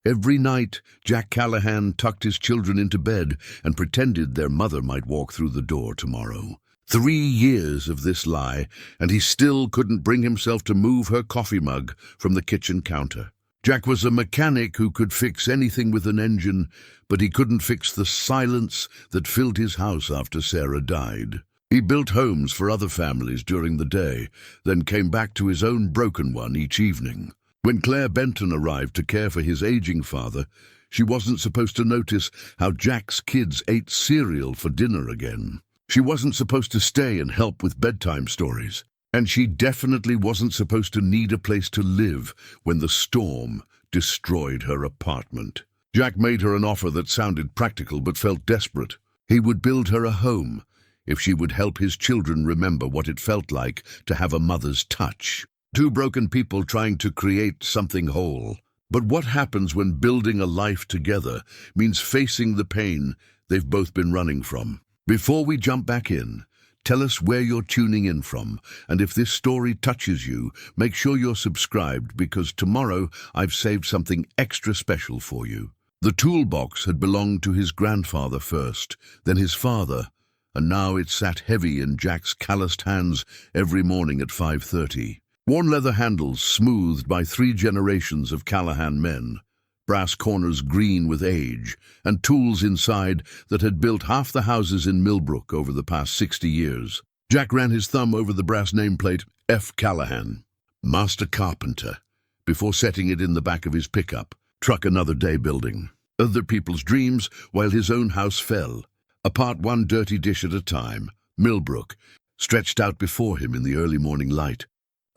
Every night, Jack Callahan tucked his children into bed and pretended their mother might walk through the door tomorrow. 3 years of this lie, and he still couldn't bring himself to move her coffee mug from the kitchen counter. Jack was a mechanic who could fix anything with an engine, but he couldn't fix the silence that filled his house after Sarah died. He built homes for other families during the day, then came back to his own broken one each evening. When Claire Benton arrived to care for his aging father, she wasn't supposed to notice how Jack's kids ate cereal for dinner again. She wasn't supposed to stay and help with bedtime stories. And she definitely wasn't supposed to need a place to live when the storm destroyed her apartment. Jack made her an offer that sounded practical but felt desperate. He would build her a home if she would help his children remember what it felt like to have a mother's touch. Two broken people trying to create something whole. But what happens when building a life together means facing the pain they've both been running from? Before we jump back in, tell us where you're tuning in from, and if this story touches you, make sure you're subscribed because tomorrow I've saved something extra special for you. The toolbox had belonged to his grandfather first, then his father, and now it sat heavy in Jack's calloused hands every morning at 5:30. Worn leather handles smoothed by 3 generations of Callahan men, brass corners green with age, and tools inside that had built half the houses in Millbrook over the past 60 years. Jack ran his thumb over the brass nameplate, F. Callahan, Master Carpenter, before setting it in the back of his pickup, truck another day building. Other people's dreams while his own house fell, apart one dirty dish at a time. Millbrook stretched out before him in the early morning light.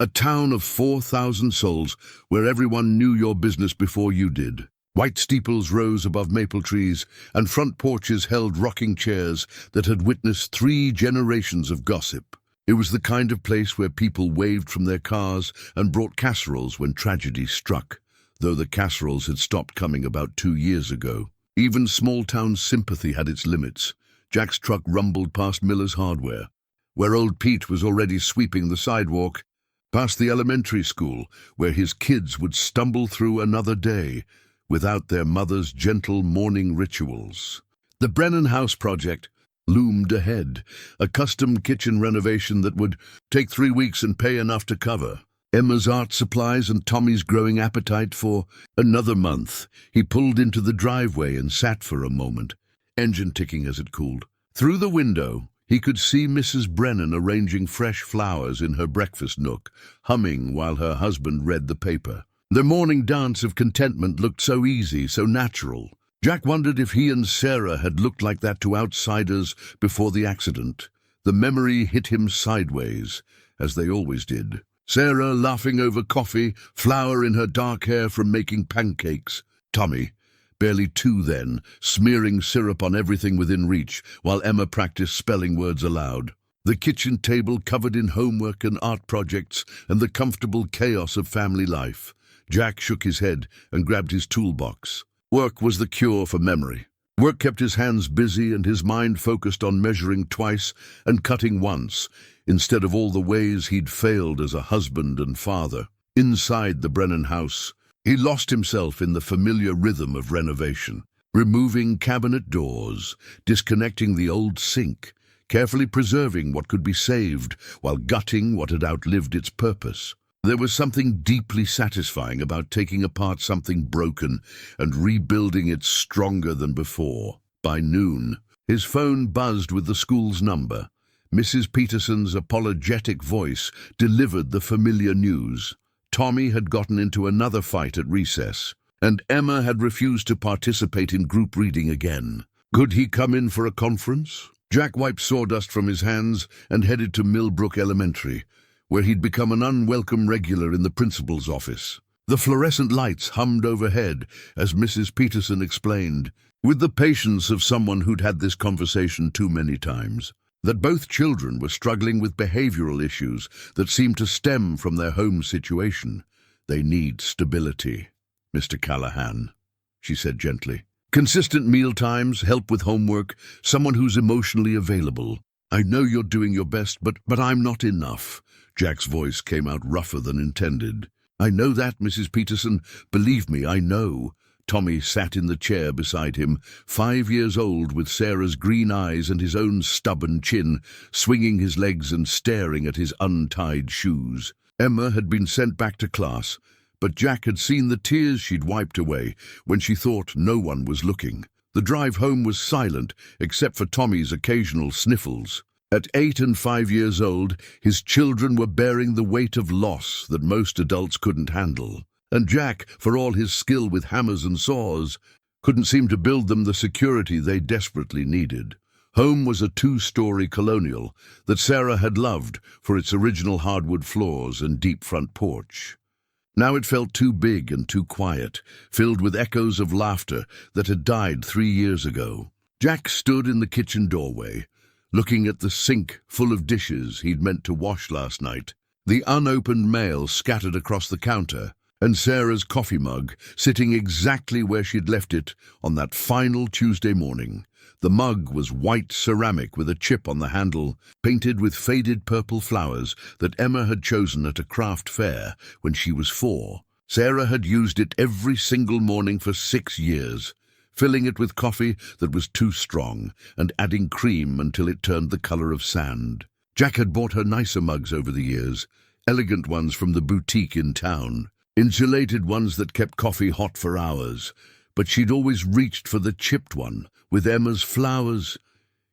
A town of 4,000 souls where everyone knew your business before you did. White steeples rose above maple trees, and front porches held rocking chairs that had witnessed 3 generations of gossip. It was the kind of place where people waved from their cars and brought casseroles when tragedy struck, though the casseroles had stopped coming about 2 years ago. Even small-town sympathy had its limits. Jack's truck rumbled past Miller's Hardware, where old Pete was already sweeping the sidewalk, past the elementary school, where his kids would stumble through another day without their mother's gentle morning rituals. The Brennan House project loomed ahead, a custom kitchen renovation that would take 3 weeks and pay enough to cover Emma's art supplies and Tommy's growing appetite for another month. He pulled into the driveway and sat for a moment, engine ticking as it cooled. Through the window, he could see Mrs. Brennan arranging fresh flowers in her breakfast nook, humming while her husband read the paper. Their morning dance of contentment looked so easy, so natural. Jack wondered if he and Sarah had looked like that to outsiders before the accident. The memory hit him sideways, as they always did. Sarah laughing over coffee, flour in her dark hair from making pancakes. Tommy, barely 2 then, smearing syrup on everything within reach, while Emma practiced spelling words aloud. The kitchen table covered in homework and art projects and the comfortable chaos of family life. Jack shook his head and grabbed his toolbox. Work was the cure for memory. Work kept his hands busy and his mind focused on measuring twice and cutting once, instead of all the ways he'd failed as a husband and father. Inside the Brennan house, he lost himself in the familiar rhythm of renovation, removing cabinet doors, disconnecting the old sink, carefully preserving what could be saved while gutting what had outlived its purpose. There was something deeply satisfying about taking apart something broken and rebuilding it stronger than before. By noon, his phone buzzed with the school's number. Mrs. Peterson's apologetic voice delivered the familiar news. Tommy had gotten into another fight at recess, and Emma had refused to participate in group reading again. Could he come in for a conference? Jack wiped sawdust from his hands and headed to Millbrook Elementary, where he'd become an unwelcome regular in the principal's office. The fluorescent lights hummed overhead as Mrs. Peterson explained, with the patience of someone who'd had this conversation too many times, that both children were struggling with behavioral issues that seemed to stem from their home situation. They need stability, Mr. Callahan, she said gently. Consistent meal times, help with homework, someone who's emotionally available. I know you're doing your best, but I'm not enough. Jack's voice came out rougher than intended. I know that, Mrs. Peterson. Believe me, I know. Tommy sat in the chair beside him, 5 years old, with Sarah's green eyes and his own stubborn chin, swinging his legs and staring at his untied shoes. Emma had been sent back to class, but Jack had seen the tears she'd wiped away when she thought no one was looking. The drive home was silent, except for Tommy's occasional sniffles. At 8 and 5 years old, his children were bearing the weight of loss that most adults couldn't handle. And Jack, for all his skill with hammers and saws, couldn't seem to build them the security they desperately needed. Home was a 2-story colonial that Sarah had loved for its original hardwood floors and deep front porch. Now it felt too big and too quiet, filled with echoes of laughter that had died 3 years ago. Jack stood in the kitchen doorway, looking at the sink full of dishes he'd meant to wash last night, the unopened mail scattered across the counter, and Sarah's coffee mug sitting exactly where she'd left it on that final Tuesday morning. The mug was white ceramic with a chip on the handle, painted with faded purple flowers that Emma had chosen at a craft fair when she was 4. Sarah had used it every single morning for 6 years, filling it with coffee that was too strong and adding cream until it turned the color of sand. Jack had bought her nicer mugs over the years, elegant ones from the boutique in town, insulated ones that kept coffee hot for hours, but she'd always reached for the chipped one with Emma's flowers.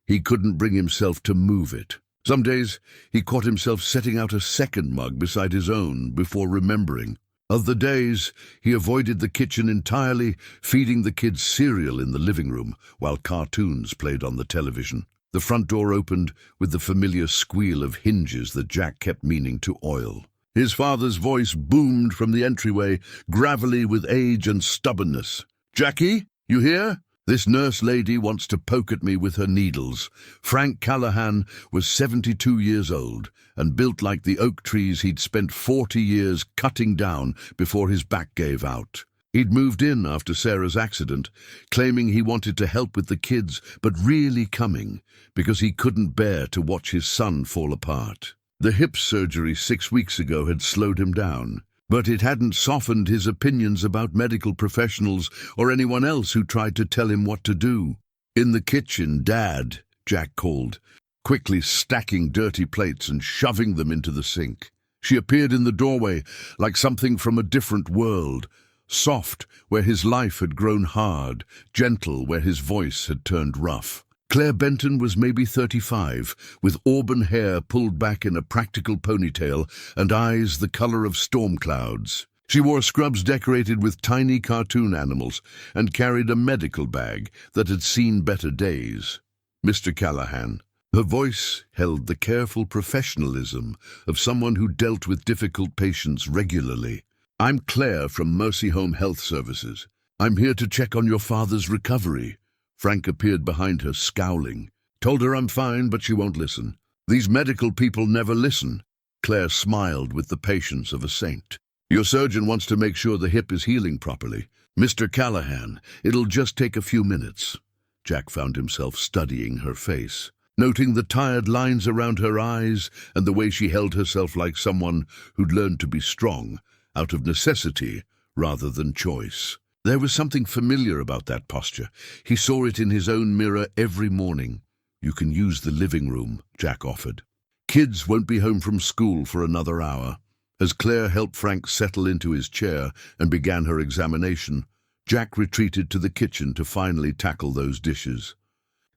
He couldn't bring himself to move it. Some days he caught himself setting out a second mug beside his own before remembering. Other days he avoided the kitchen entirely, feeding the kids cereal in the living room while cartoons played on the television. The front door opened with the familiar squeal of hinges that Jack kept meaning to oil. His father's voice boomed from the entryway, gravelly with age and stubbornness. "Jackie, you here? This nurse lady wants to poke at me with her needles." Frank Callahan was 72 years old and built like the oak trees he'd spent 40 years cutting down before his back gave out. He'd moved in after Sarah's accident, claiming he wanted to help with the kids, but really coming because he couldn't bear to watch his son fall apart. The hip surgery 6 weeks ago had slowed him down, but it hadn't softened his opinions about medical professionals or anyone else who tried to tell him what to do. "In the kitchen, Dad," Jack called, quickly stacking dirty plates and shoving them into the sink. She appeared in the doorway like something from a different world, soft where his life had grown hard, gentle where his voice had turned rough. Claire Benton was maybe 35, with auburn hair pulled back in a practical ponytail and eyes the color of storm clouds. She wore scrubs decorated with tiny cartoon animals and carried a medical bag that had seen better days. "Mr. Callahan." Her voice held the careful professionalism of someone who dealt with difficult patients regularly. "I'm Claire from Mercy Home Health Services. I'm here to check on your father's recovery." Frank appeared behind her, scowling. "Told her I'm fine, but she won't listen. These medical people never listen." Claire smiled with the patience of a saint. "Your surgeon wants to make sure the hip is healing properly. Mr. Callahan, it'll just take a few minutes." Jack found himself studying her face, noting the tired lines around her eyes and the way she held herself like someone who'd learned to be strong, out of necessity rather than choice. There was something familiar about that posture. He saw it in his own mirror every morning. "You can use the living room," Jack offered. "Kids won't be home from school for another hour." As Claire helped Frank settle into his chair and began her examination, Jack retreated to the kitchen to finally tackle those dishes.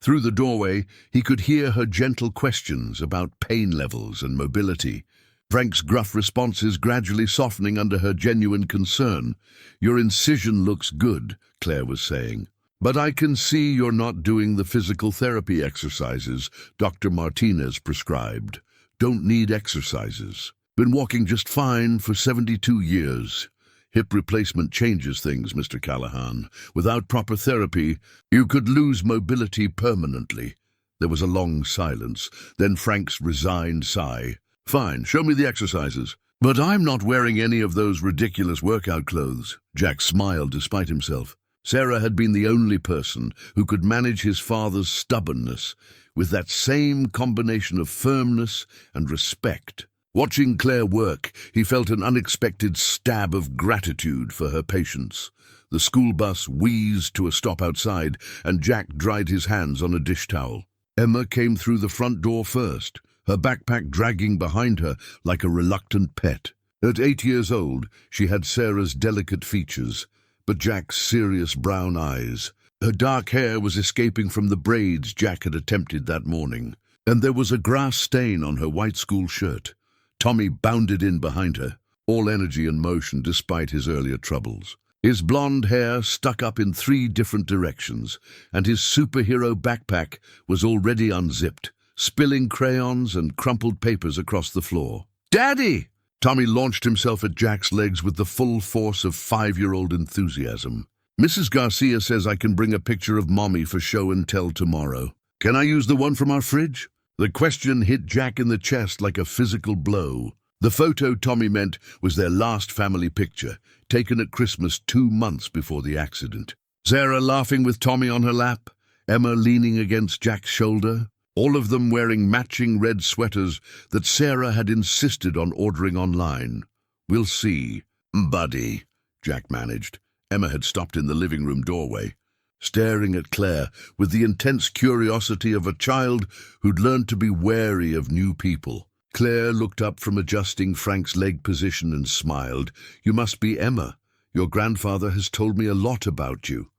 Through the doorway, he could hear her gentle questions about pain levels and mobility. Frank's gruff responses gradually softening under her genuine concern. "Your incision looks good," Claire was saying, "but I can see you're not doing the physical therapy exercises Dr. Martinez prescribed." "Don't need exercises. Been walking just fine for 72 years. Hip replacement changes things, Mr. Callahan. Without proper therapy, you could lose mobility permanently." There was a long silence, then Frank's resigned sigh. "Fine, show me the exercises." "But I'm not wearing any of those ridiculous workout clothes." Jack smiled despite himself. Sarah had been the only person who could manage his father's stubbornness with that same combination of firmness and respect. Watching Claire work, he felt an unexpected stab of gratitude for her patience. The school bus wheezed to a stop outside, and Jack dried his hands on a dish towel. Emma came through the front door first, her backpack dragging behind her like a reluctant pet. At 8 years old, she had Sarah's delicate features, but Jack's serious brown eyes. Her dark hair was escaping from the braids Jack had attempted that morning, and there was a grass stain on her white school shirt. Tommy bounded in behind her, all energy and motion despite his earlier troubles. His blonde hair stuck up in 3 different directions, and his superhero backpack was already unzipped, spilling crayons and crumpled papers across the floor. "Daddy!" Tommy launched himself at Jack's legs with the full force of 5-year-old enthusiasm. "Mrs. Garcia says I can bring a picture of Mommy for show and tell tomorrow. Can I use the one from our fridge?" The question hit Jack in the chest like a physical blow. The photo Tommy meant was their last family picture, taken at Christmas 2 months before the accident. Sarah laughing with Tommy on her lap, Emma leaning against Jack's shoulder, all of them wearing matching red sweaters that Sarah had insisted on ordering online. "We'll see, buddy," Jack managed. Emma had stopped in the living room doorway, staring at Claire with the intense curiosity of a child who'd learned to be wary of new people. Claire looked up from adjusting Frank's leg position and smiled. "You must be Emma. Your grandfather has told me a lot about you.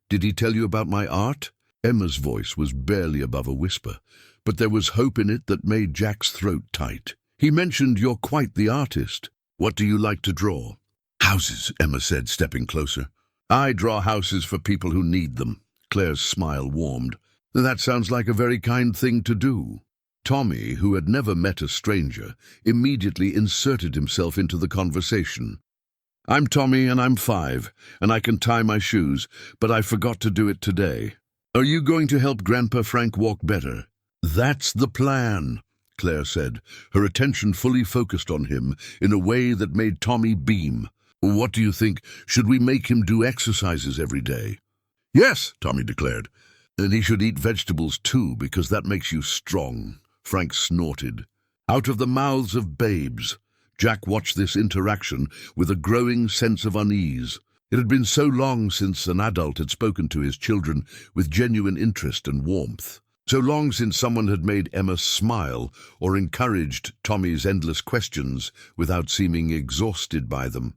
Did he tell you about my art?" Emma's voice was barely above a whisper, but there was hope in it that made Jack's throat tight. "He mentioned you're quite the artist. What do you like to draw?" "Houses," Emma said, stepping closer. "I draw houses for people who need them." Claire's smile warmed. "That sounds like a very kind thing to do." Tommy, who had never met a stranger, immediately inserted himself into the conversation. "I'm Tommy and I'm 5, and I can tie my shoes, but I forgot to do it today. Are you going to help Grandpa Frank walk better?" "That's the plan," Claire said, her attention fully focused on him in a way that made Tommy beam. "What do you think? Should we make him do exercises every day?" "Yes," Tommy declared. "And he should eat vegetables too, because that makes you strong." Frank snorted. Out of the mouths of babes, Jack watched this interaction with a growing sense of unease. It had been so long since an adult had spoken to his children with genuine interest and warmth. So long since someone had made Emma smile or encouraged Tommy's endless questions without seeming exhausted by them.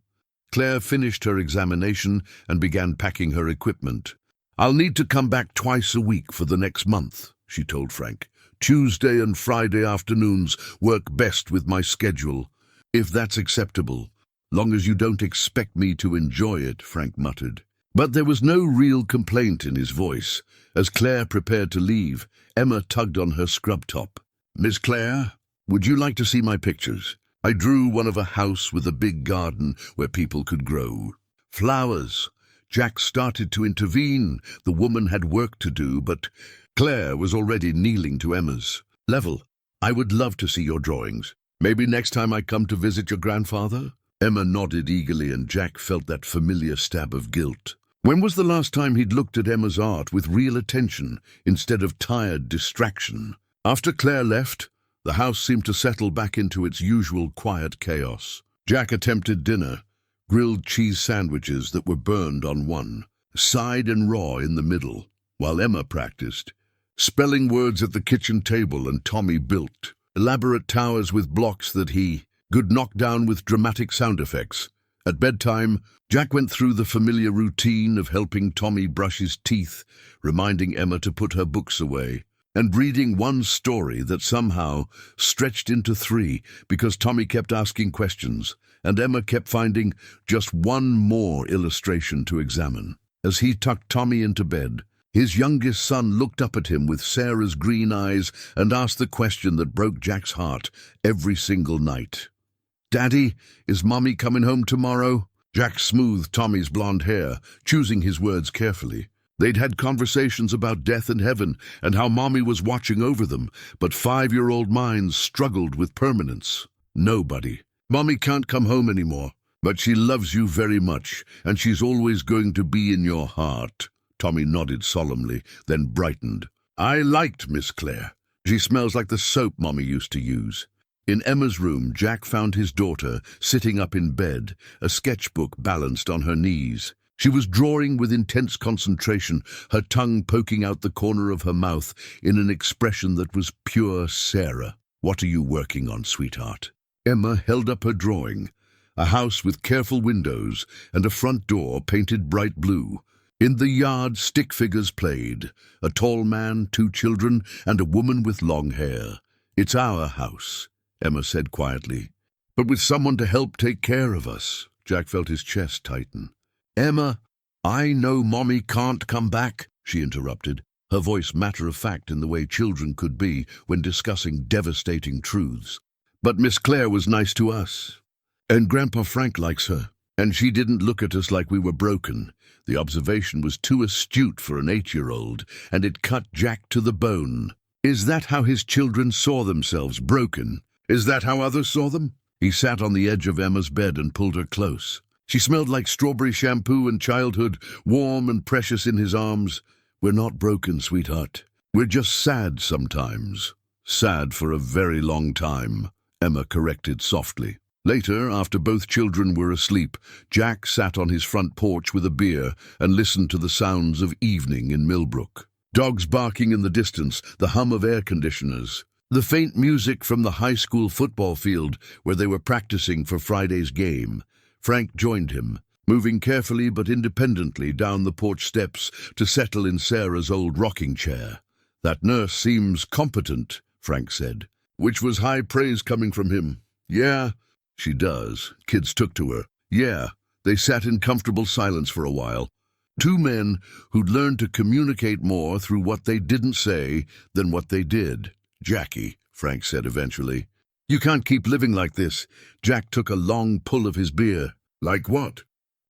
Claire finished her examination and began packing her equipment. "I'll need to come back twice a week for the next month," she told Frank. "Tuesday and Friday afternoons work best with my schedule. If that's acceptable, long as you don't expect me to enjoy it," Frank muttered. But there was no real complaint in his voice. As Claire prepared to leave, Emma tugged on her scrub top. "Miss Claire, would you like to see my pictures? I drew one of a house with a big garden where people could grow flowers." Jack started to intervene. The woman had work to do, but Claire was already kneeling to Emma's level. "I would love to see your drawings. Maybe next time I come to visit your grandfather?" Emma nodded eagerly, and Jack felt that familiar stab of guilt. When was the last time he'd looked at Emma's art with real attention instead of tired distraction? After Claire left, the house seemed to settle back into its usual quiet chaos. Jack attempted dinner, grilled cheese sandwiches that were burned on one, side and raw in the middle, while Emma practiced spelling words at the kitchen table, and Tommy built elaborate towers with blocks that he could knock down with dramatic sound effects. At bedtime, Jack went through the familiar routine of helping Tommy brush his teeth, reminding Emma to put her books away, and reading one story that somehow stretched into 3 because Tommy kept asking questions, and Emma kept finding just one more illustration to examine. As he tucked Tommy into bed, his youngest son looked up at him with Sarah's green eyes and asked the question that broke Jack's heart every single night. "Daddy, is Mommy coming home tomorrow?" Jack smoothed Tommy's blonde hair, choosing his words carefully. They'd had conversations about death and heaven and how Mommy was watching over them, but 5-year-old minds struggled with permanence. "Nobody. Mommy can't come home anymore, but she loves you very much, and she's always going to be in your heart." Tommy nodded solemnly, then brightened. "I liked Miss Claire. She smells like the soap Mommy used to use." In Emma's room, Jack found his daughter sitting up in bed, a sketchbook balanced on her knees. She was drawing with intense concentration, her tongue poking out the corner of her mouth in an expression that was pure Sarah. "What are you working on, sweetheart?" Emma held up her drawing. A house with careful windows and a front door painted bright blue. In the yard, stick figures played. A tall man, 2 children, and a woman with long hair. "It's our house," Emma said quietly. "But with someone to help take care of us." Jack felt his chest tighten. "Emma, I know Mommy can't come back," she interrupted, her voice matter-of-fact in the way children could be when discussing devastating truths. "But Miss Claire was nice to us. And Grandpa Frank likes her. And she didn't look at us like we were broken." The observation was too astute for an 8-year-old, and it cut Jack to the bone. Is that how his children saw themselves, broken? Is that how others saw them? He sat on the edge of Emma's bed and pulled her close. She smelled like strawberry shampoo and childhood, warm and precious in his arms. "We're not broken, sweetheart. We're just sad sometimes." "Sad for a very long time," Emma corrected softly. Later, after both children were asleep, Jack sat on his front porch with a beer and listened to the sounds of evening in Millbrook. Dogs barking in the distance, the hum of air conditioners, the faint music from the high school football field where they were practicing for Friday's game. Frank joined him, moving carefully but independently down the porch steps to settle in Sarah's old rocking chair. "That nurse seems competent," Frank said, which was high praise coming from him. "Yeah, she does." Kids took to her. "Yeah." They sat in comfortable silence for a while. 2 men who'd learned to communicate more through what they didn't say than what they did. "Jackie," Frank said eventually, "you can't keep living like this." Jack took a long pull of his beer. "Like what?"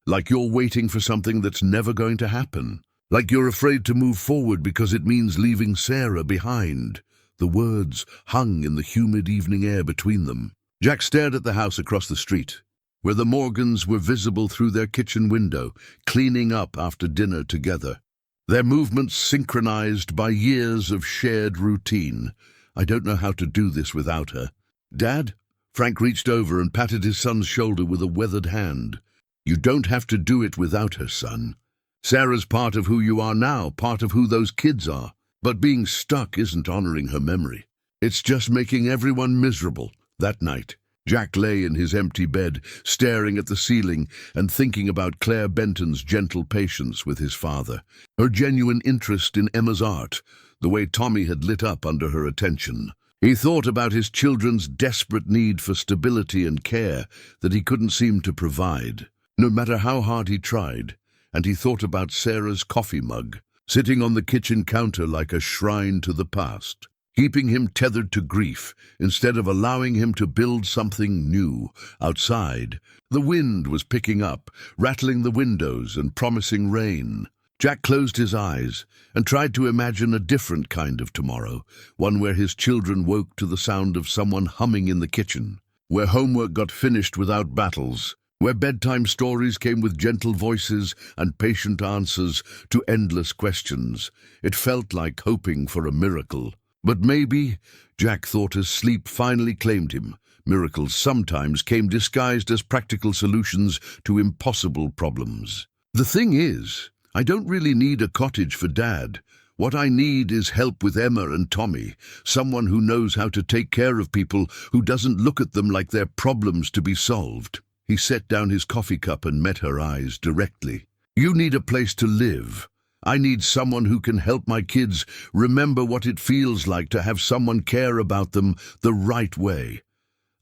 "Like you're waiting for something that's never going to happen. Like you're afraid to move forward because it means leaving Sarah behind." The words hung in the humid evening air between them. Jack stared at the house across the street, where the Morgans were visible through their kitchen window, cleaning up after dinner together. Their movements synchronized by years of shared routine. "I don't know how to do this without her." "Dad?" Frank reached over and patted his son's shoulder with a weathered hand. "You don't have to do it without her, son. Sarah's part of who you are now, part of who those kids are. But being stuck isn't honoring her memory. It's just making everyone miserable." That night, Jack lay in his empty bed, staring at the ceiling and thinking about Claire Benton's gentle patience with his father, her genuine interest in Emma's art, the way Tommy had lit up under her attention. He thought about his children's desperate need for stability and care that he couldn't seem to provide, no matter how hard he tried, and he thought about Sarah's coffee mug, sitting on the kitchen counter like a shrine to the past, keeping him tethered to grief instead of allowing him to build something new. Outside, the wind was picking up, rattling the windows and promising rain. Jack closed his eyes and tried to imagine a different kind of tomorrow, one where his children woke to the sound of someone humming in the kitchen, where homework got finished without battles, where bedtime stories came with gentle voices and patient answers to endless questions. It felt like hoping for a miracle. But maybe, Jack thought as sleep finally claimed him, miracles sometimes came disguised as practical solutions to impossible problems. "The thing is, I don't really need a cottage for Dad. What I need is help with Emma and Tommy, someone who knows how to take care of people, who doesn't look at them like they're problems to be solved." He set down his coffee cup and met her eyes directly. "You need a place to live. I need someone who can help my kids remember what it feels like to have someone care about them the right way.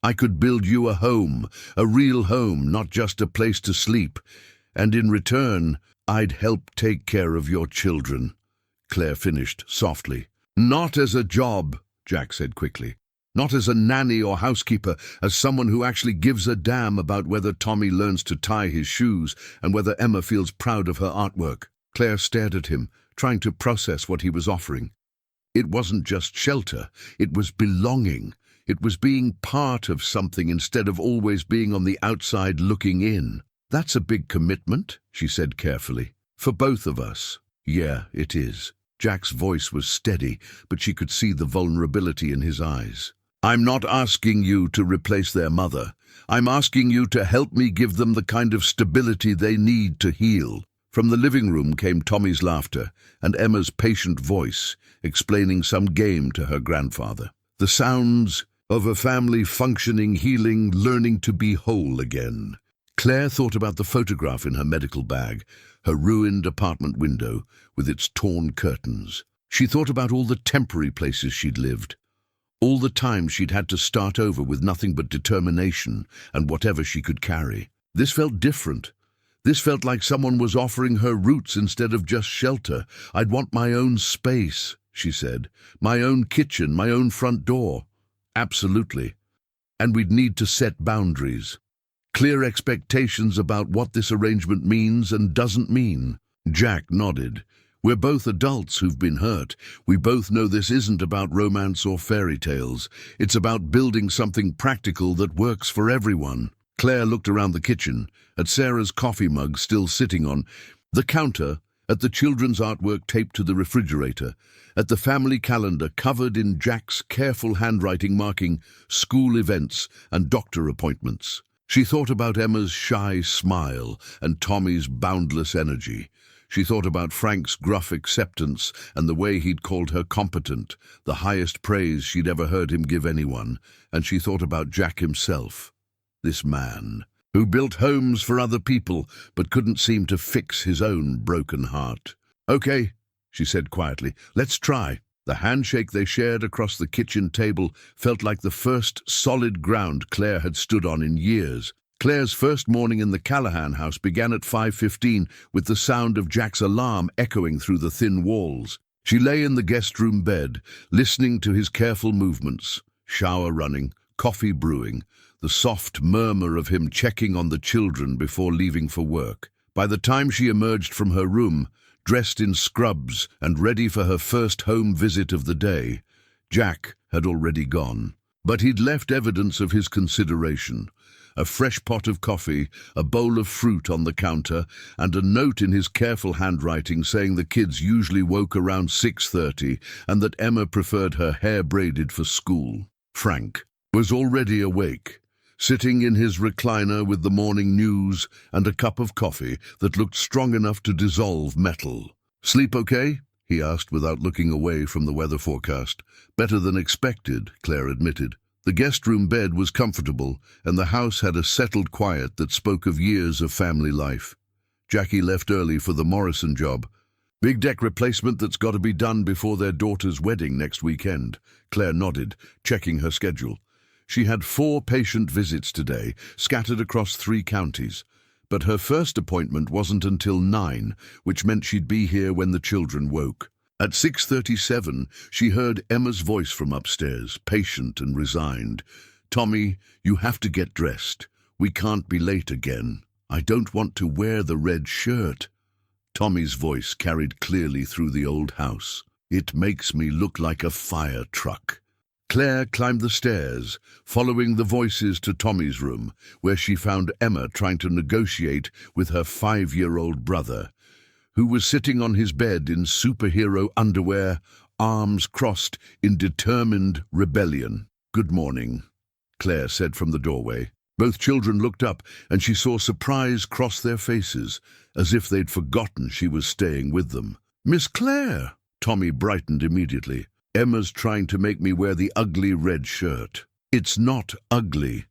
I could build you a home, a real home, not just a place to sleep. And in return, I'd help take care of your children," Claire finished softly. "Not as a job," Jack said quickly. "Not as a nanny or housekeeper, as someone who actually gives a damn about whether Tommy learns to tie his shoes and whether Emma feels proud of her artwork." Claire stared at him, trying to process what he was offering. It wasn't just shelter, it was belonging. It was being part of something instead of always being on the outside looking in. "That's a big commitment," she said carefully. "For both of us." "Yeah, it is." Jack's voice was steady, but she could see the vulnerability in his eyes. "I'm not asking you to replace their mother. I'm asking you to help me give them the kind of stability they need to heal." From the living room came Tommy's laughter and Emma's patient voice explaining some game to her grandfather. The sounds of a family functioning, healing, learning to be whole again. Claire thought about the photograph in her medical bag, her ruined apartment window with its torn curtains. She thought about all the temporary places she'd lived, all the times she'd had to start over with nothing but determination and whatever she could carry. This felt different. This felt like someone was offering her roots instead of just shelter. "I'd want my own space," she said. "My own kitchen, my own front door." Absolutely. And we'd need to set boundaries. Clear expectations about what this arrangement means and doesn't mean. Jack nodded. "We're both adults who've been hurt. We both know this isn't about romance or fairy tales. It's about building something practical that works for everyone." Claire looked around the kitchen, at Sarah's coffee mug still sitting on the counter, at the children's artwork taped to the refrigerator, at the family calendar covered in Jack's careful handwriting marking school events and doctor appointments. She thought about Emma's shy smile and Tommy's boundless energy. She thought about Frank's gruff acceptance and the way he'd called her competent, the highest praise she'd ever heard him give anyone. And she thought about Jack himself, this man who built homes for other people but couldn't seem to fix his own broken heart. "Okay," she said quietly, "let's try." The handshake they shared across the kitchen table felt like the first solid ground Claire had stood on in years. Claire's first morning in the Callahan house began at 5:15 with the sound of Jack's alarm echoing through the thin walls. She lay in the guest room bed, listening to his careful movements, shower running, coffee brewing, the soft murmur of him checking on the children before leaving for work. By the time she emerged from her room, dressed in scrubs and ready for her first home visit of the day, Jack had already gone. But he'd left evidence of his consideration. A fresh pot of coffee, a bowl of fruit on the counter, and a note in his careful handwriting saying the kids usually woke around 6:30 and that Emma preferred her hair braided for school. Frank was already awake, sitting in his recliner with the morning news and a cup of coffee that looked strong enough to dissolve metal. "Sleep okay?" he asked without looking away from the weather forecast. "Better than expected," Claire admitted. The guest room bed was comfortable, and the house had a settled quiet that spoke of years of family life. Jackie left early for the Morrison job. "Big deck replacement that's got to be done before their daughter's wedding next weekend." Claire nodded, checking her schedule. She had 4 patient visits today, scattered across 3 counties. But her first appointment wasn't until 9, which meant she'd be here when the children woke. At 6:37, she heard Emma's voice from upstairs, patient and resigned. "Tommy, you have to get dressed. We can't be late again. I don't want to wear the red shirt." Tommy's voice carried clearly through the old house. "It makes me look like a fire truck." Claire climbed the stairs, following the voices to Tommy's room, where she found Emma trying to negotiate with her 5-year-old brother, who was sitting on his bed in superhero underwear, arms crossed in determined rebellion. "Good morning," Claire said from the doorway. Both children looked up, and she saw surprise cross their faces, as if they'd forgotten she was staying with them. "Miss Claire!" Tommy brightened immediately. "Emma's trying to make me wear the ugly red shirt." "It's not ugly,"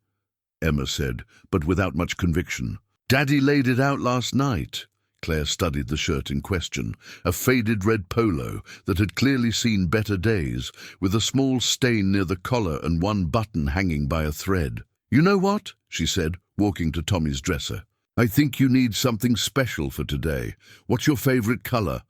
Emma said, but without much conviction. "Daddy laid it out last night." Claire studied the shirt in question, a faded red polo that had clearly seen better days, with a small stain near the collar and one button hanging by a thread. "You know what?" she said, walking to Tommy's dresser. "I think you need something special for today. What's your favorite color?"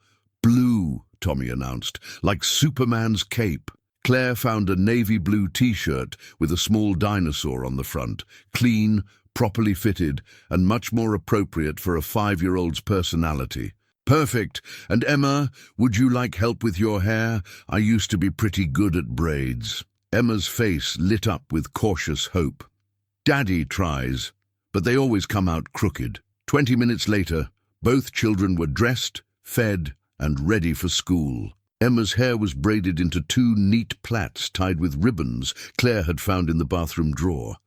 "Blue," Tommy announced, "like Superman's cape." Claire found a navy blue t-shirt with a small dinosaur on the front, clean, properly fitted, and much more appropriate for a 5-year-old's personality. "Perfect. And Emma, would you like help with your hair? I used to be pretty good at braids." Emma's face lit up with cautious hope. "Daddy tries, but they always come out crooked." 20 minutes later, both children were dressed, fed, and ready for school. Emma's hair was braided into 2 neat plaits tied with ribbons Claire had found in the bathroom drawer,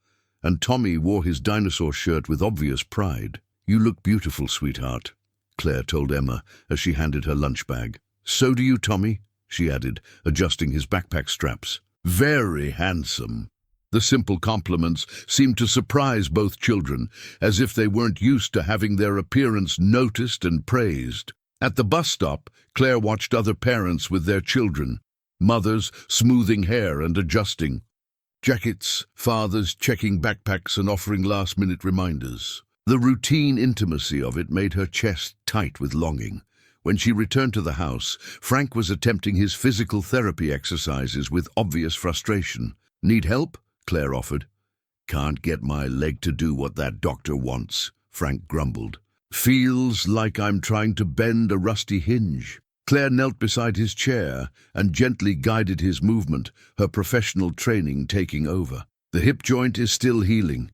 and Tommy wore his dinosaur shirt with obvious pride. "You look beautiful, sweetheart." Claire told Emma as she handed her lunch bag. "So do you, Tommy," she added, adjusting his backpack straps. "Very handsome." The simple compliments seemed to surprise both children, as if they weren't used to having their appearance noticed and praised. At the bus stop, Claire watched other parents with their children, mothers smoothing hair and adjusting jackets, fathers checking backpacks and offering last-minute reminders. The routine intimacy of it made her chest tight with longing. When she returned to the house, Frank was attempting his physical therapy exercises with obvious frustration. "Need help?" Claire offered. "Can't get my leg to do what that doctor wants," Frank grumbled. "Feels like I'm trying to bend a rusty hinge." Claire knelt beside his chair and gently guided his movement, her professional training taking over. "The hip joint is still healing.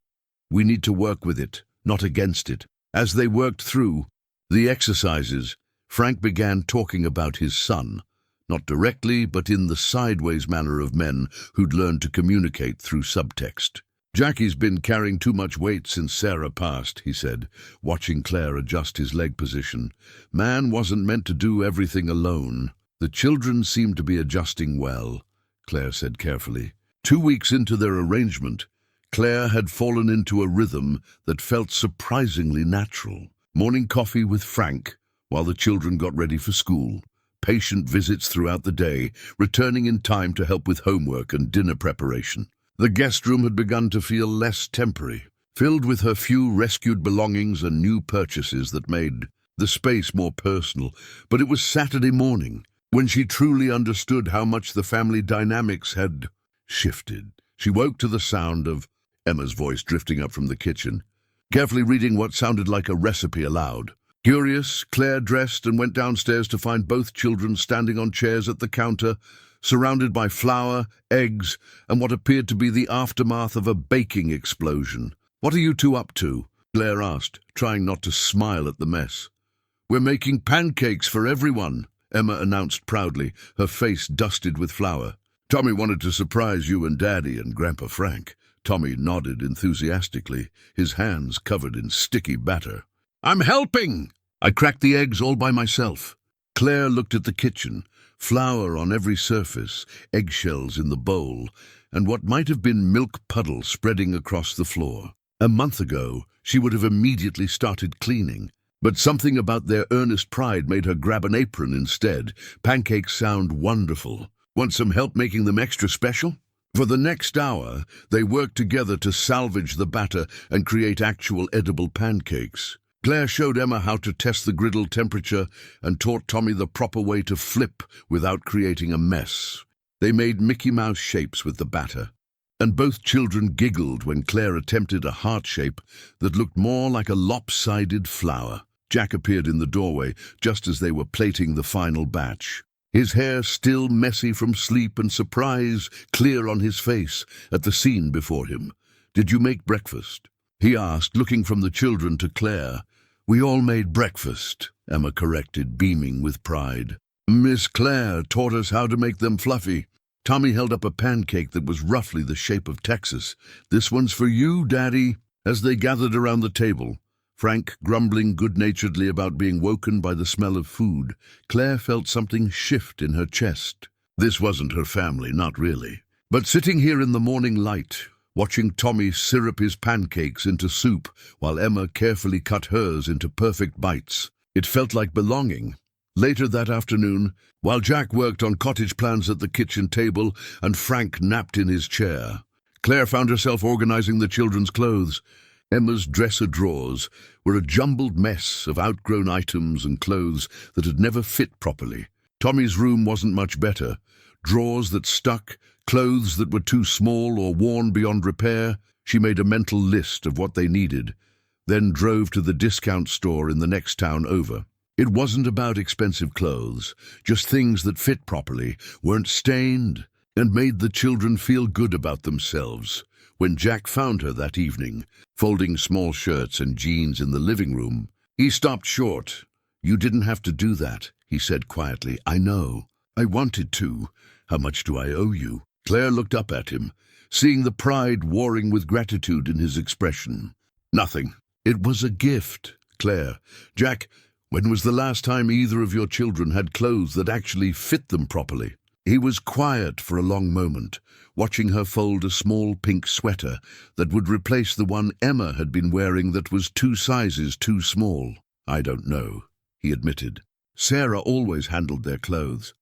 We need to work with it, not against it." As they worked through the exercises, Frank began talking about his son, not directly, but in the sideways manner of men who'd learned to communicate through subtext. "Jackie's been carrying too much weight since Sarah passed," he said, watching Claire adjust his leg position. "Man wasn't meant to do everything alone." "The children seem to be adjusting well," Claire said carefully. 2 weeks into their arrangement, Claire had fallen into a rhythm that felt surprisingly natural. Morning coffee with Frank, while the children got ready for school. Patient visits throughout the day, returning in time to help with homework and dinner preparation. The guest room had begun to feel less temporary, filled with her few rescued belongings and new purchases that made the space more personal. But it was Saturday morning, when she truly understood how much the family dynamics had shifted. She woke to the sound of Emma's voice drifting up from the kitchen, carefully reading what sounded like a recipe aloud. Curious, Claire dressed and went downstairs to find both children standing on chairs at the counter, surrounded by flour, eggs, and what appeared to be the aftermath of a baking explosion. "What are you two up to?" Claire asked, trying not to smile at the mess. "We're making pancakes for everyone," Emma announced proudly, her face dusted with flour. "Tommy wanted to surprise you and Daddy and Grandpa Frank." Tommy nodded enthusiastically, his hands covered in sticky batter. "I'm helping!" "I cracked the eggs all by myself." Claire looked at the kitchen, flour on every surface, eggshells in the bowl, and what might have been milk puddles spreading across the floor. A month ago, she would have immediately started cleaning, but something about their earnest pride made her grab an apron instead. "Pancakes sound wonderful. Want some help making them extra special?" For the next hour, they worked together to salvage the batter and create actual edible pancakes. Claire showed Emma how to test the griddle temperature and taught Tommy the proper way to flip without creating a mess. They made Mickey Mouse shapes with the batter, and both children giggled when Claire attempted a heart shape that looked more like a lopsided flower. Jack appeared in the doorway just as they were plating the final batch, his hair still messy from sleep and surprise clear on his face at the scene before him. "Did you make breakfast?" he asked, looking from the children to Claire. "We all made breakfast," Emma corrected, beaming with pride. "Miss Claire taught us how to make them fluffy." Tommy held up a pancake that was roughly the shape of Texas. "This one's for you, Daddy." As they gathered around the table, Frank grumbling good-naturedly about being woken by the smell of food, Claire felt something shift in her chest. This wasn't her family, not really. But sitting here in the morning light, watching Tommy syrup his pancakes into soup while Emma carefully cut hers into perfect bites, it felt like belonging. Later that afternoon, while Jack worked on cottage plans at the kitchen table and Frank napped in his chair, Claire found herself organizing the children's clothes. Emma's dresser drawers were a jumbled mess of outgrown items and clothes that had never fit properly. Tommy's room wasn't much better. Drawers that stuck, clothes that were too small or worn beyond repair. She made a mental list of what they needed, then drove to the discount store in the next town over. It wasn't about expensive clothes, just things that fit properly, weren't stained, and made the children feel good about themselves. When Jack found her that evening, folding small shirts and jeans in the living room, he stopped short. "You didn't have to do that," he said quietly. "I know. I wanted to. How much do I owe you?" Claire looked up at him, seeing the pride warring with gratitude in his expression. "Nothing. It was a gift, Claire. Jack, When was the last time either of your children had clothes that actually fit them properly? He was quiet for a long moment, watching her fold a small pink sweater that would replace the one Emma had been wearing that was 2 sizes too small. I don't know, he admitted. Sarah always handled their clothes.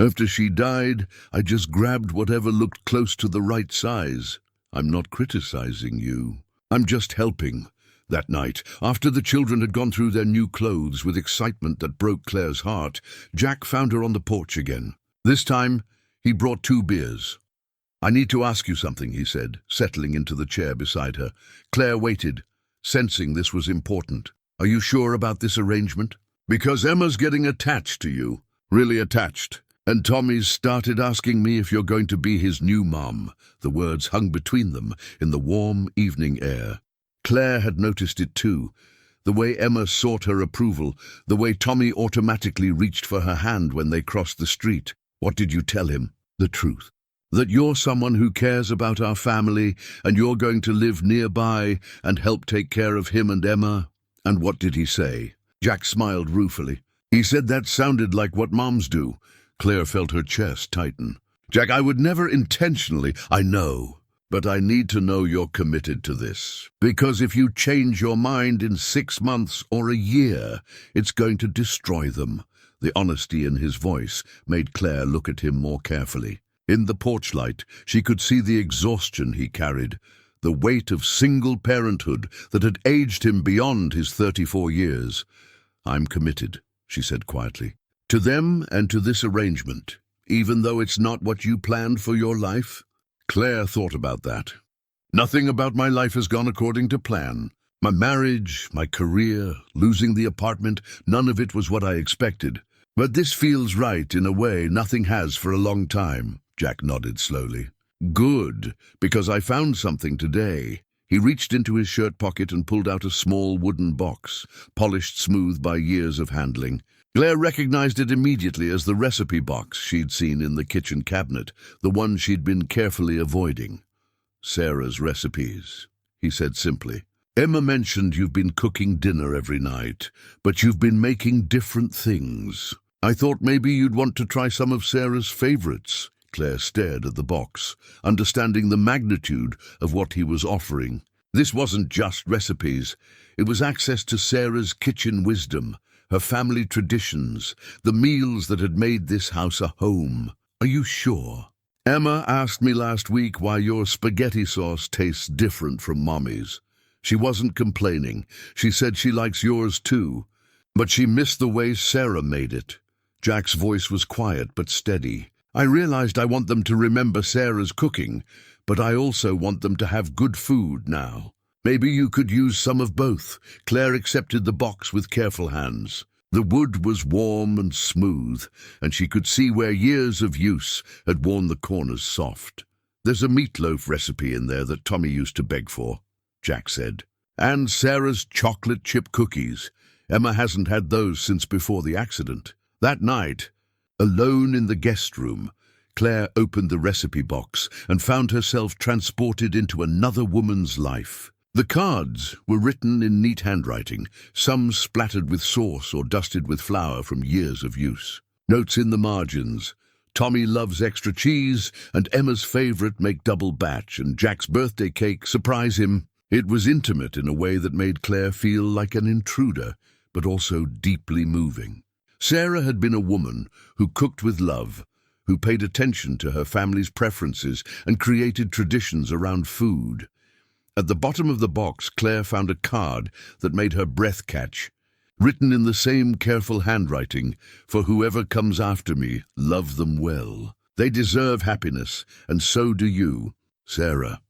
After she died, I just grabbed whatever looked close to the right size. I'm not criticizing you. I'm just helping. That night, after the children had gone through their new clothes with excitement that broke Claire's heart, Jack found her on the porch again. This time, he brought 2 beers. I need to ask you something, he said, settling into the chair beside her. Claire waited, sensing this was important. Are you sure about this arrangement? Because Emma's getting attached to you. Really attached. And Tommy's started asking me if you're going to be his new mom. The words hung between them in the warm evening air. Claire had noticed it too. The way Emma sought her approval, the way Tommy automatically reached for her hand when they crossed the street. What did you tell him? The truth. That you're someone who cares about our family and you're going to live nearby and help take care of him and Emma. And what did he say? Jack smiled ruefully. He said that sounded like what moms do. Claire felt her chest tighten. Jack, I would never intentionally. I know. But I need to know you're committed to this. Because if you change your mind in 6 months or a year, it's going to destroy them. The honesty in his voice made Claire look at him more carefully. In the porch light, she could see the exhaustion he carried, the weight of single parenthood that had aged him beyond his 34 years. I'm committed, she said quietly, to them and to this arrangement, even though it's not what you planned for your life. Claire thought about that. Nothing about my life has gone according to plan. My marriage, my career, losing the apartment, none of it was what I expected. But this feels right in a way nothing has for a long time. Jack nodded slowly. Good, because I found something today. He reached into his shirt pocket and pulled out a small wooden box, polished smooth by years of handling. Claire recognized it immediately as the recipe box she'd seen in the kitchen cabinet, the one she'd been carefully avoiding. Sarah's recipes, he said simply. Emma mentioned you've been cooking dinner every night, but you've been making different things. I thought maybe you'd want to try some of Sarah's favorites. Claire stared at the box, understanding the magnitude of what he was offering. This wasn't just recipes. It was access to Sarah's kitchen wisdom, her family traditions, the meals that had made this house a home. Are you sure? Emma asked me last week why your spaghetti sauce tastes different from Mommy's. She wasn't complaining. She said she likes yours too. But she missed the way Sarah made it. Jack's voice was quiet but steady. I realized I want them to remember Sarah's cooking, but I also want them to have good food now. Maybe you could use some of both. Claire accepted the box with careful hands. The wood was warm and smooth, and she could see where years of use had worn the corners soft. There's a meatloaf recipe in there that Tommy used to beg for, Jack said. And Sarah's chocolate chip cookies. Emma hasn't had those since before the accident. That night, alone in the guest room, Claire opened the recipe box and found herself transported into another woman's life. The cards were written in neat handwriting, some splattered with sauce or dusted with flour from years of use. Notes in the margins. Tommy loves extra cheese, and Emma's favorite make double batch, and Jack's birthday cake surprise him. It was intimate in a way that made Claire feel like an intruder, but also deeply moving. Sarah had been a woman who cooked with love, who paid attention to her family's preferences and created traditions around food. At the bottom of the box, Claire found a card that made her breath catch. Written in the same careful handwriting, for whoever comes after me, love them well. They deserve happiness, and so do you, Sarah.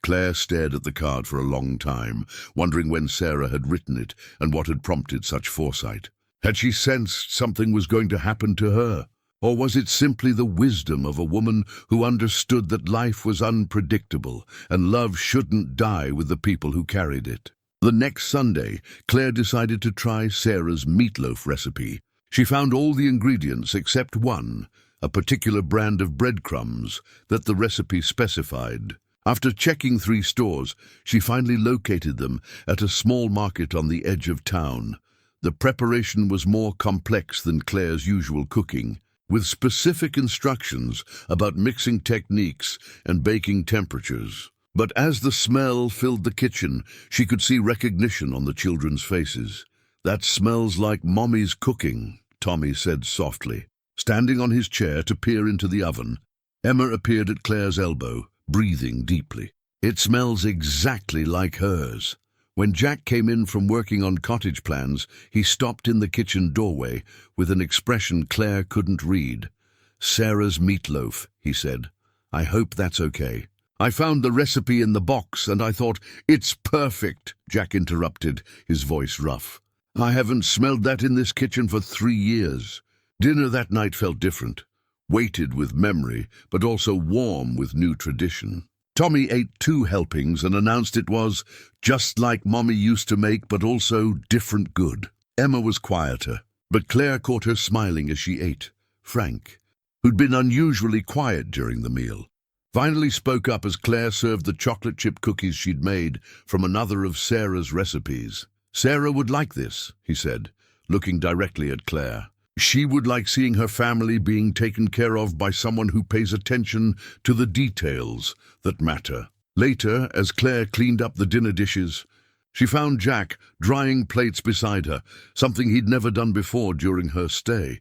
Claire stared at the card for a long time, wondering when Sarah had written it and what had prompted such foresight. Had she sensed something was going to happen to her? Or was it simply the wisdom of a woman who understood that life was unpredictable and love shouldn't die with the people who carried it? The next Sunday, Claire decided to try Sarah's meatloaf recipe. She found all the ingredients except one, a particular brand of breadcrumbs that the recipe specified. After checking 3 stores, she finally located them at a small market on the edge of town. The preparation was more complex than Claire's usual cooking, with specific instructions about mixing techniques and baking temperatures. But as the smell filled the kitchen, she could see recognition on the children's faces. "That smells like Mommy's cooking," Tommy said softly. Standing on his chair to peer into the oven, Emma appeared at Claire's elbow, breathing deeply. "It smells exactly like hers." When Jack came in from working on cottage plans, he stopped in the kitchen doorway with an expression Claire couldn't read. "Sarah's meatloaf," he said. "I hope that's okay." "I found the recipe in the box and I thought, it's perfect," Jack interrupted, his voice rough. "I haven't smelled that in this kitchen for 3 years. Dinner that night felt different, weighted with memory, but also warm with new tradition. Tommy ate 2 helpings and announced it was just like Mommy used to make, but also different good. Emma was quieter, but Claire caught her smiling as she ate. Frank, who'd been unusually quiet during the meal, finally spoke up as Claire served the chocolate chip cookies she'd made from another of Sarah's recipes. "Sarah would like this," he said, looking directly at Claire. "She would like seeing her family being taken care of by someone who pays attention to the details that matter." Later, as Claire cleaned up the dinner dishes, she found Jack drying plates beside her, something he'd never done before during her stay.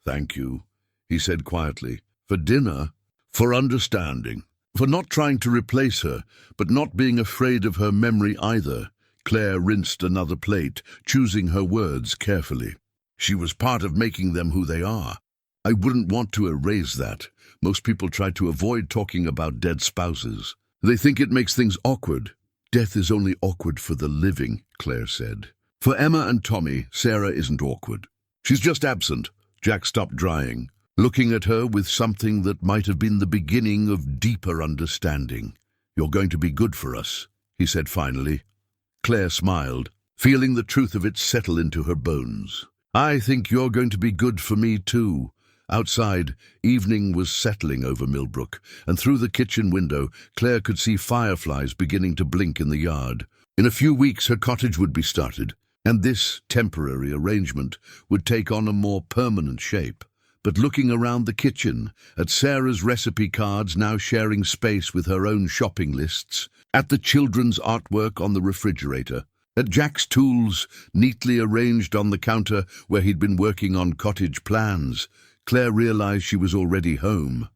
"Thank you," he said quietly, "for dinner, for understanding, for not trying to replace her, but not being afraid of her memory either." Claire rinsed another plate, choosing her words carefully. "She was part of making them who they are. I wouldn't want to erase that. Most people try to avoid talking about dead spouses. They think it makes things awkward. Death is only awkward for the living," Claire said. "For Emma and Tommy, Sarah isn't awkward. She's just absent." Jack stopped drying, looking at her with something that might have been the beginning of deeper understanding. "You're going to be good for us," he said finally. Claire smiled, feeling the truth of it settle into her bones. "I think you're going to be good for me too." Outside, evening was settling over Millbrook, and through the kitchen window, Claire could see fireflies beginning to blink in the yard. In a few weeks, her cottage would be started, and this temporary arrangement would take on a more permanent shape. But looking around the kitchen, at Sarah's recipe cards now sharing space with her own shopping lists, at the children's artwork on the refrigerator, at Jack's tools neatly arranged on the counter where he'd been working on cottage plans, Claire realized she was already home.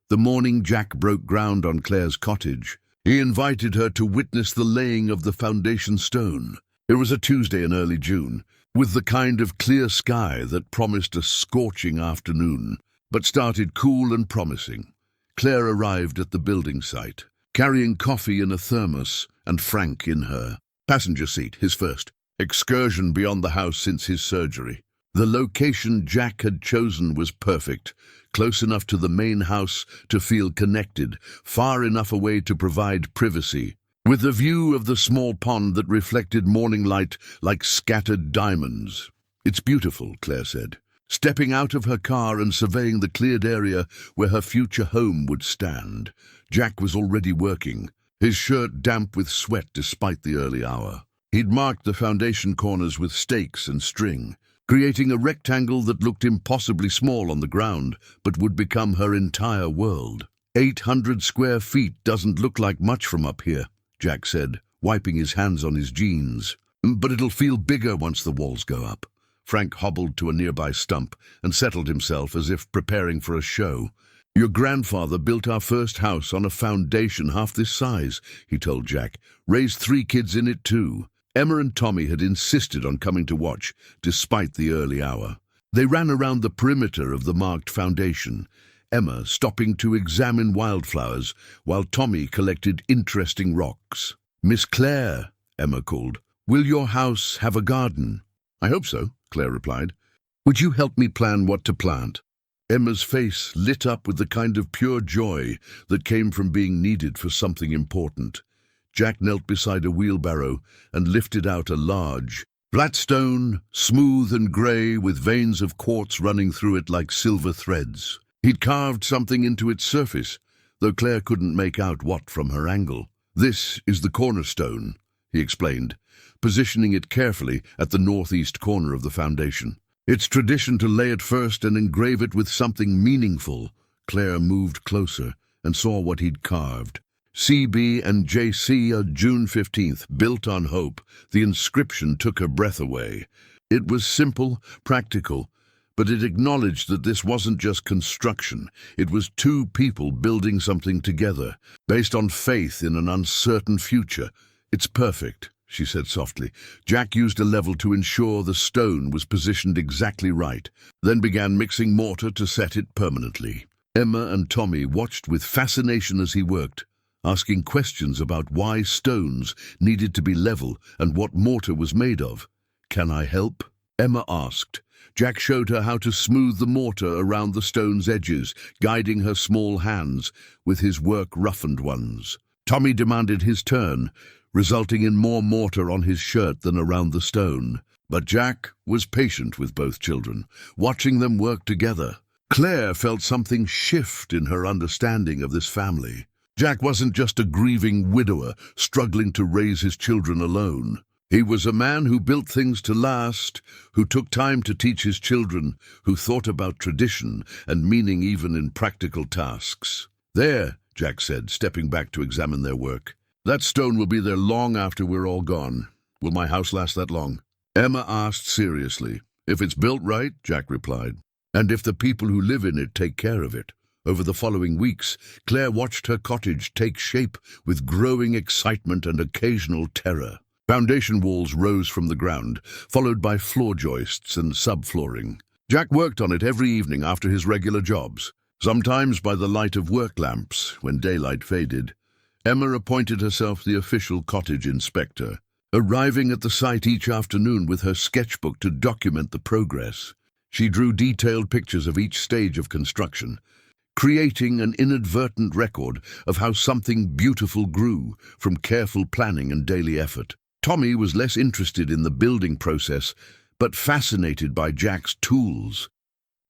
The morning Jack broke ground on Claire's cottage, he invited her to witness the laying of the foundation stone. It was a Tuesday in early June, with the kind of clear sky that promised a scorching afternoon, but started cool and promising. Claire arrived at the building site, carrying coffee in a thermos and Frank in her passenger seat, his first excursion beyond the house since his surgery. The location Jack had chosen was perfect, close enough to the main house to feel connected, far enough away to provide privacy, with a view of the small pond that reflected morning light like scattered diamonds. "It's beautiful," Claire said, stepping out of her car and surveying the cleared area where her future home would stand. Jack was already working, his shirt damp with sweat despite the early hour. He'd marked the foundation corners with stakes and string, creating a rectangle that looked impossibly small on the ground, but would become her entire world. 800 square feet doesn't look like much from up here," Jack said, wiping his hands on his jeans. "But it'll feel bigger once the walls go up." Frank hobbled to a nearby stump and settled himself as if preparing for a show. "Your grandfather built our first house on a foundation half this size," he told Jack. "Raised 3 kids in it too." Emma and Tommy had insisted on coming to watch, despite the early hour. They ran around the perimeter of the marked foundation, Emma stopping to examine wildflowers, while Tommy collected interesting rocks. "Miss Claire," Emma called, "will your house have a garden?" "I hope so," Claire replied. "Would you help me plan what to plant?" Emma's face lit up with the kind of pure joy that came from being needed for something important. Jack knelt beside a wheelbarrow and lifted out a large, flat stone, smooth and grey with veins of quartz running through it like silver threads. He'd carved something into its surface, though Claire couldn't make out what from her angle. "This is the cornerstone," he explained, positioning it carefully at the northeast corner of the foundation. It's tradition to lay it first and engrave it with something meaningful. Claire moved closer and saw what he'd carved. CB and JC, June 15th, built on hope. The inscription took her breath away. It was simple, practical, but it acknowledged that this wasn't just construction. It was two people building something together, based on faith in an uncertain future. It's perfect, she said softly. Jack used a level to ensure the stone was positioned exactly right, then began mixing mortar to set it permanently. Emma and Tommy watched with fascination as he worked, asking questions about why stones needed to be level and what mortar was made of. "Can I help?" Emma asked. Jack showed her how to smooth the mortar around the stone's edges, guiding her small hands with his work-roughened ones. Tommy demanded his turn, resulting in more mortar on his shirt than around the stone. But Jack was patient with both children, watching them work together. Claire felt something shift in her understanding of this family. Jack wasn't just a grieving widower struggling to raise his children alone. He was a man who built things to last, who took time to teach his children, who thought about tradition and meaning even in practical tasks. "There," Jack said, stepping back to examine their work. "That stone will be there long after we're all gone. Will my house last that long?" Emma asked seriously. "If it's built right," Jack replied, "and if the people who live in it take care of it." Over the following weeks, Claire watched her cottage take shape with growing excitement and occasional terror. Foundation walls rose from the ground, followed by floor joists and subflooring. Jack worked on it every evening after his regular jobs, sometimes by the light of work lamps when daylight faded. Emma appointed herself the official cottage inspector, arriving at the site each afternoon with her sketchbook to document the progress. She drew detailed pictures of each stage of construction, creating an inadvertent record of how something beautiful grew from careful planning and daily effort. Tommy was less interested in the building process, but fascinated by Jack's tools.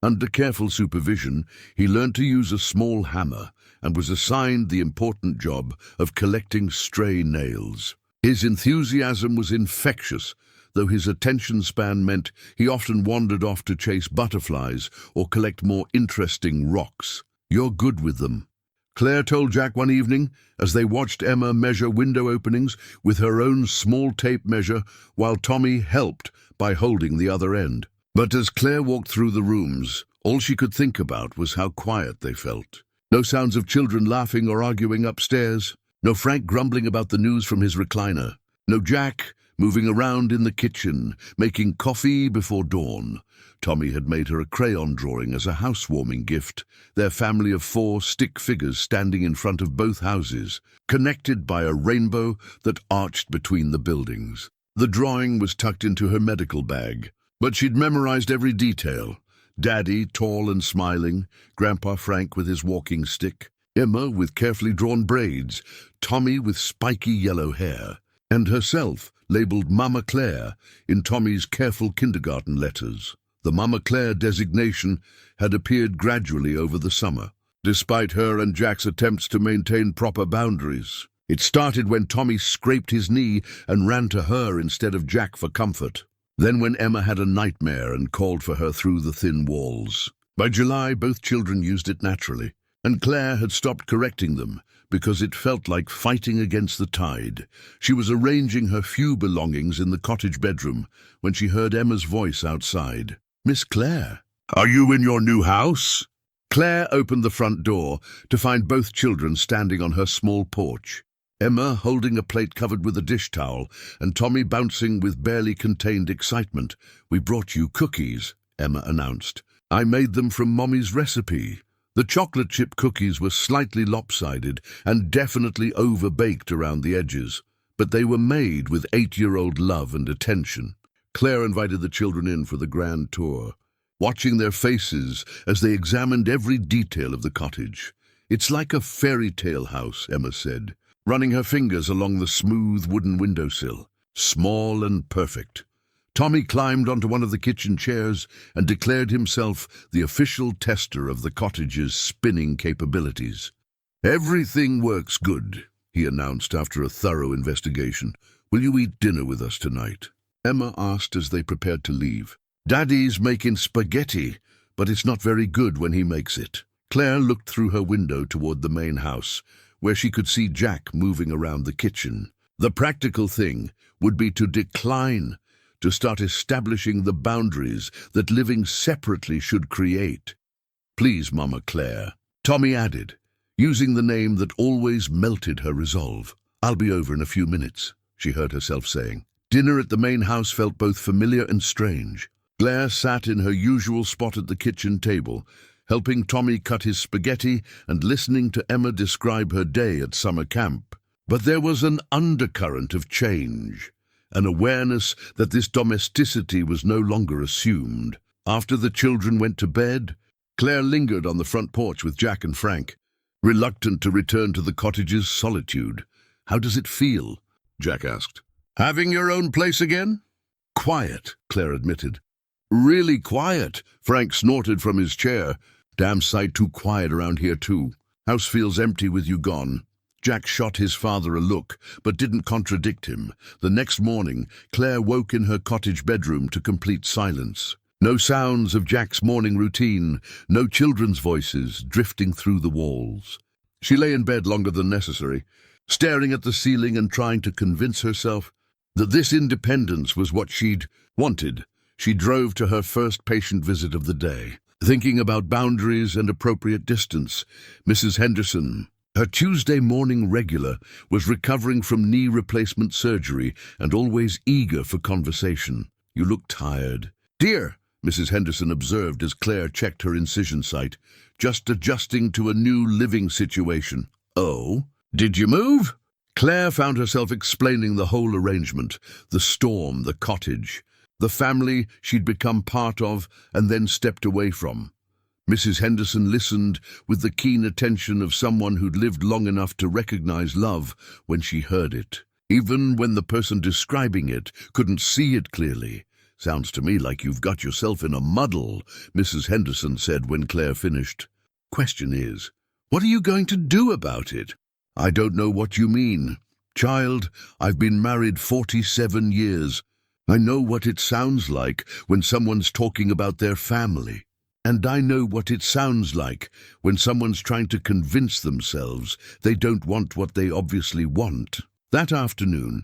Under careful supervision, he learned to use a small hammer and was assigned the important job of collecting stray nails. His enthusiasm was infectious, though his attention span meant he often wandered off to chase butterflies or collect more interesting rocks. "You're good with them," Claire told Jack one evening as they watched Emma measure window openings with her own small tape measure while Tommy helped by holding the other end. But as Claire walked through the rooms, all she could think about was how quiet they felt. No sounds of children laughing or arguing upstairs, no Frank grumbling about the news from his recliner, no Jack moving around in the kitchen, making coffee before dawn. Tommy had made her a crayon drawing as a housewarming gift, their family of 4 stick figures standing in front of both houses, connected by a rainbow that arched between the buildings. The drawing was tucked into her medical bag, but she'd memorized every detail. Daddy, tall and smiling, Grandpa Frank with his walking stick, Emma with carefully drawn braids, Tommy with spiky yellow hair, and herself labeled Mama Claire in Tommy's careful kindergarten letters. The Mama Claire designation had appeared gradually over the summer, despite her and Jack's attempts to maintain proper boundaries. It started when Tommy scraped his knee and ran to her instead of Jack for comfort. Then when Emma had a nightmare and called for her through the thin walls. By July, both children used it naturally, and Claire had stopped correcting them because it felt like fighting against the tide. She was arranging her few belongings in the cottage bedroom when she heard Emma's voice outside. "Miss Claire, are you in your new house?" Claire opened the front door to find both children standing on her small porch. Emma holding a plate covered with a dish towel, and Tommy bouncing with barely contained excitement. "We brought you cookies," Emma announced. "I made them from Mommy's recipe." The chocolate chip cookies were slightly lopsided and definitely over-baked around the edges, but they were made with 8-year-old love and attention. Claire invited the children in for the grand tour, watching their faces as they examined every detail of the cottage. "It's like a fairy tale house," Emma said, running her fingers along the smooth wooden windowsill. "Small and perfect." Tommy climbed onto one of the kitchen chairs and declared himself the official tester of the cottage's spinning capabilities. "Everything works good," he announced after a thorough investigation. will you eat dinner with us tonight?" Emma asked as they prepared to leave. "Daddy's making spaghetti, but it's not very good when he makes it." Claire looked through her window toward the main house, where she could see Jack moving around the kitchen. The practical thing would be to decline, to start establishing the boundaries that living separately should create. "Please, Mama Claire," Tommy added, using the name that always melted her resolve. "I'll be over in a few minutes," she heard herself saying. Dinner at the main house felt both familiar and strange. Claire sat in her usual spot at the kitchen table, helping Tommy cut his spaghetti and listening to Emma describe her day at summer camp. But there was an undercurrent of change, an awareness that this domesticity was no longer assumed. After the children went to bed, Claire lingered on the front porch with Jack and Frank, reluctant to return to the cottage's solitude. "How does it feel?" Jack asked. "Having your own place again?" "Quiet," Claire admitted. "Really quiet," Frank snorted from his chair. "Damn sight too quiet around here too. House feels empty with you gone." Jack shot his father a look, but didn't contradict him. The next morning, Claire woke in her cottage bedroom to complete silence. No sounds of Jack's morning routine, no children's voices drifting through the walls. She lay in bed longer than necessary, staring at the ceiling and trying to convince herself that this independence was what she'd wanted. She drove to her first patient visit of the day, thinking about boundaries and appropriate distance. Mrs. Henderson, her Tuesday morning regular, was recovering from knee replacement surgery and always eager for conversation. "You look tired." "Dear," Mrs. Henderson observed as Claire checked her incision site, "just adjusting to a new living situation." "Oh, did you move?" Claire found herself explaining the whole arrangement, the storm, the cottage, the family she'd become part of and then stepped away from. Mrs. Henderson listened with the keen attention of someone who'd lived long enough to recognize love when she heard it, even when the person describing it couldn't see it clearly. "Sounds to me like you've got yourself in a muddle," Mrs. Henderson said when Claire finished. "Question is, what are you going to do about it?" "I don't know what you mean. Child, I've been married 47 years. I know what it sounds like when someone's talking about their family. And I know what it sounds like when someone's trying to convince themselves they don't want what they obviously want." That afternoon,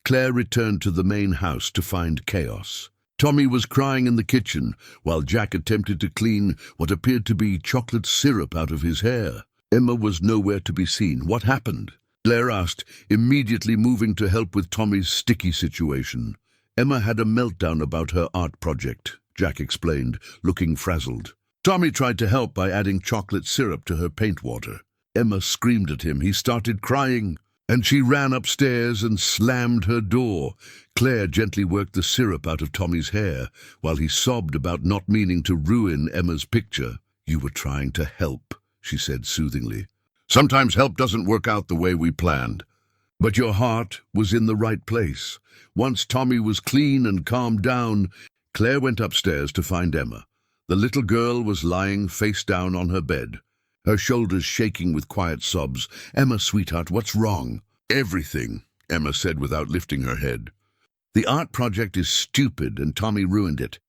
Claire returned to the main house to find chaos. Tommy was crying in the kitchen while Jack attempted to clean what appeared to be chocolate syrup out of his hair. Emma was nowhere to be seen. "What happened?" Claire asked, immediately moving to help with Tommy's sticky situation. "Emma had a meltdown about her art project," Jack explained, looking frazzled. "Tommy tried to help by adding chocolate syrup to her paint water. Emma screamed at him. He started crying, and she ran upstairs and slammed her door. Claire gently worked the syrup out of Tommy's hair while he sobbed about not meaning to ruin Emma's picture. "You were trying to help," she said soothingly. "Sometimes help doesn't work out the way we planned. But your heart was in the right place." Once Tommy was clean and calmed down, Claire went upstairs to find Emma. The little girl was lying face down on her bed, her shoulders shaking with quiet sobs. "Emma, sweetheart, what's wrong?" "Everything," Emma said without lifting her head. "The art project is stupid and Tommy ruined it.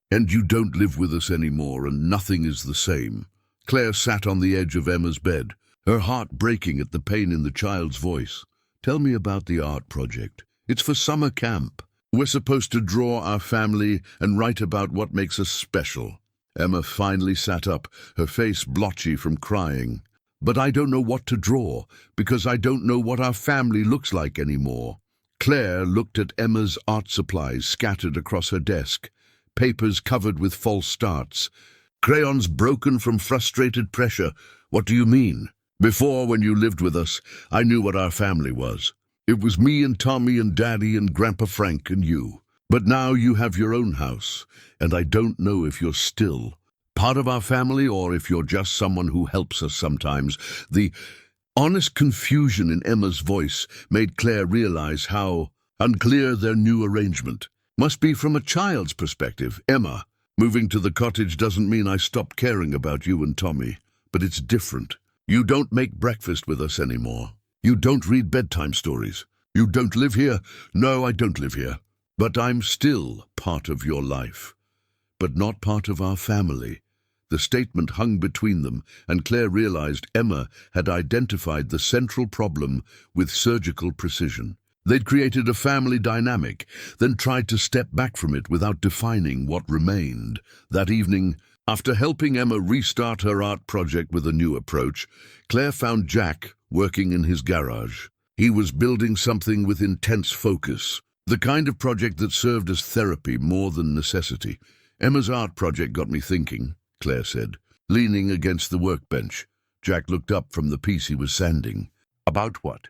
And you don't live with us anymore and nothing is the same." Claire sat on the edge of Emma's bed, her heart breaking at the pain in the child's voice. "Tell me about the art project. It's for summer camp. We're supposed to draw our family and write about what makes us special." Emma finally sat up, her face blotchy from crying. "But I don't know what to draw, because I don't know what our family looks like anymore." Claire looked at Emma's art supplies scattered across her desk, papers covered with false starts, crayons broken from frustrated pressure. "What do you mean?" "Before, when you lived with us, I knew what our family was. It was me and Tommy and Daddy and Grandpa Frank and you. But now you have your own house, and I don't know if you're still part of our family or if you're just someone who helps us sometimes." The honest confusion in Emma's voice made Claire realize how unclear their new arrangement must be from a child's perspective. "Emma, moving to the cottage doesn't mean I stopped caring about you and Tommy, but it's different. You don't make breakfast with us anymore. You don't read bedtime stories. You don't live here? No, I don't live here. But I'm still part of your life. But not part of our family. The statement hung between them, and Claire realized Emma had identified the central problem with surgical precision. They'd created a family dynamic, then tried to step back from it without defining what remained. That evening, after helping Emma restart her art project with a new approach, Claire found Jack working in his garage. He was building something with intense focus, the kind of project that served as therapy more than necessity. Emma's art project got me thinking, Claire said, leaning against the workbench. Jack looked up from the piece he was sanding. About what?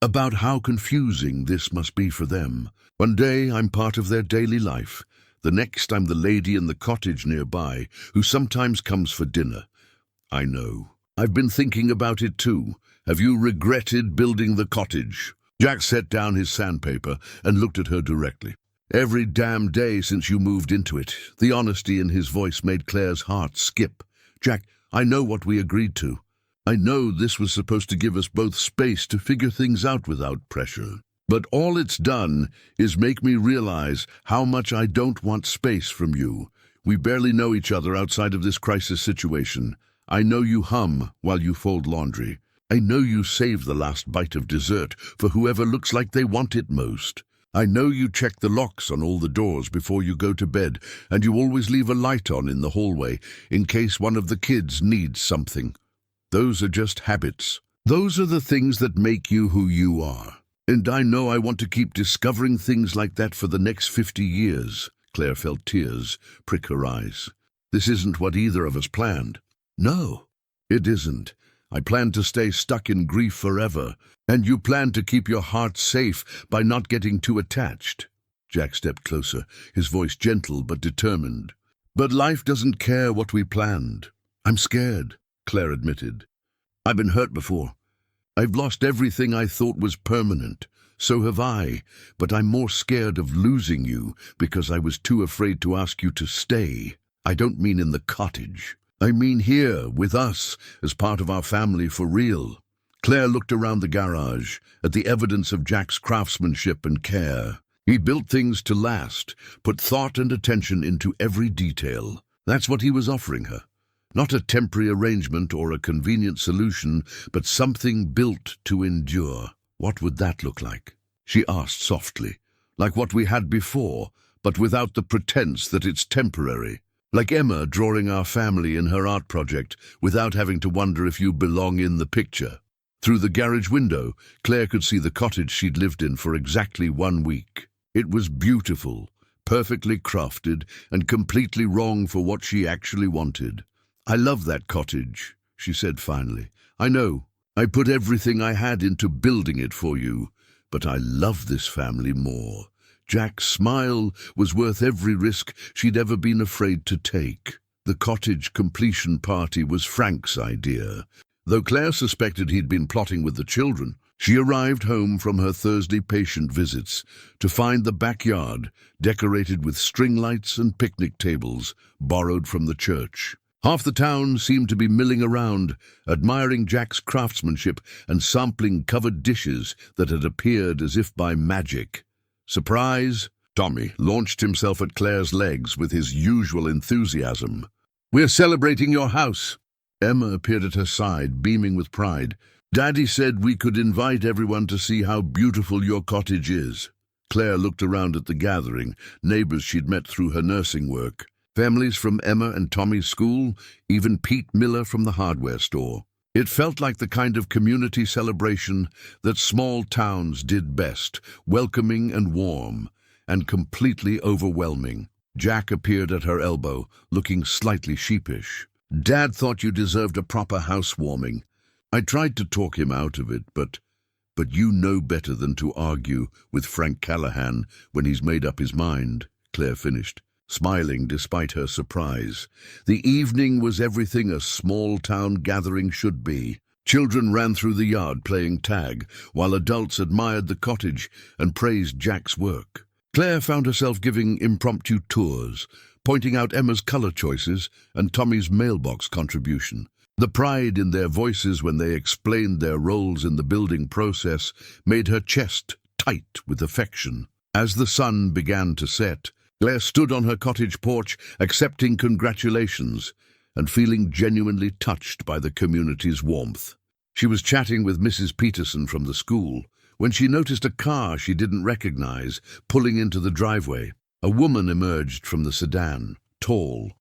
About how confusing this must be for them. One day I'm part of their daily life. The next I'm the lady in the cottage nearby, who sometimes comes for dinner. I know. I've been thinking about it too. Have you regretted building the cottage? Jack set down his sandpaper and looked at her directly. Every damn day since you moved into it. The honesty in his voice made Claire's heart skip. Jack, I know what we agreed to. I know this was supposed to give us both space to figure things out without pressure. But all it's done is make me realize how much I don't want space from you. We barely know each other outside of this crisis situation. I know you hum while you fold laundry. I know you save the last bite of dessert for whoever looks like they want it most. I know you check the locks on all the doors before you go to bed, and you always leave a light on in the hallway in case one of the kids needs something. Those are just habits. Those are the things that make you who you are. And I know I want to keep discovering things like that for the next 50 years. Claire felt tears prick her eyes. This isn't what either of us planned. No, it isn't. I plan to stay stuck in grief forever, and you plan to keep your heart safe by not getting too attached. Jack stepped closer, his voice gentle but determined. But life doesn't care what we planned. I'm scared, Claire admitted. I've been hurt before. I've lost everything I thought was permanent. So have I, but I'm more scared of losing you because I was too afraid to ask you to stay. I don't mean in the cottage. I mean here, with us, as part of our family for real. Claire looked around the garage, at the evidence of Jack's craftsmanship and care. He built things to last, put thought and attention into every detail. That's what he was offering her. Not a temporary arrangement or a convenient solution, but something built to endure. What would that look like? She asked softly. Like what we had before, but without the pretense that it's temporary. Like Emma drawing our family in her art project without having to wonder if you belong in the picture. Through the garage window, Claire could see the cottage she'd lived in for exactly 1 week. It was beautiful, perfectly crafted, and completely wrong for what she actually wanted. I love that cottage, she said finally. I know. I put everything I had into building it for you, but I love this family more. Jack's smile was worth every risk she'd ever been afraid to take. The cottage completion party was Frank's idea. Though Claire suspected he'd been plotting with the children, she arrived home from her Thursday patient visits to find the backyard decorated with string lights and picnic tables borrowed from the church. Half the town seemed to be milling around, admiring Jack's craftsmanship and sampling covered dishes that had appeared as if by magic. Surprise! Tommy launched himself at Claire's legs with his usual enthusiasm. We're celebrating your house. Emma appeared at her side, beaming with pride. Daddy said we could invite everyone to see how beautiful your cottage is. Claire looked around at the gathering, neighbors she'd met through her nursing work. Families from Emma and Tommy's school, even Pete Miller from the hardware store. It felt like the kind of community celebration that small towns did best, welcoming and warm, and completely overwhelming. Jack appeared at her elbow, looking slightly sheepish. Dad thought you deserved a proper housewarming. I tried to talk him out of it, but you know better than to argue with Frank Callahan when he's made up his mind, Claire finished, smiling despite her surprise. The evening was everything a small-town gathering should be. Children ran through the yard playing tag, while adults admired the cottage and praised Jack's work. Claire found herself giving impromptu tours, pointing out Emma's color choices and Tommy's mailbox contribution. The pride in their voices when they explained their roles in the building process made her chest tight with affection. As the sun began to set, Claire stood on her cottage porch, accepting congratulations and feeling genuinely touched by the community's warmth. She was chatting with Mrs. Peterson from the school when she noticed a car she didn't recognize pulling into the driveway. A woman emerged from the sedan, tall,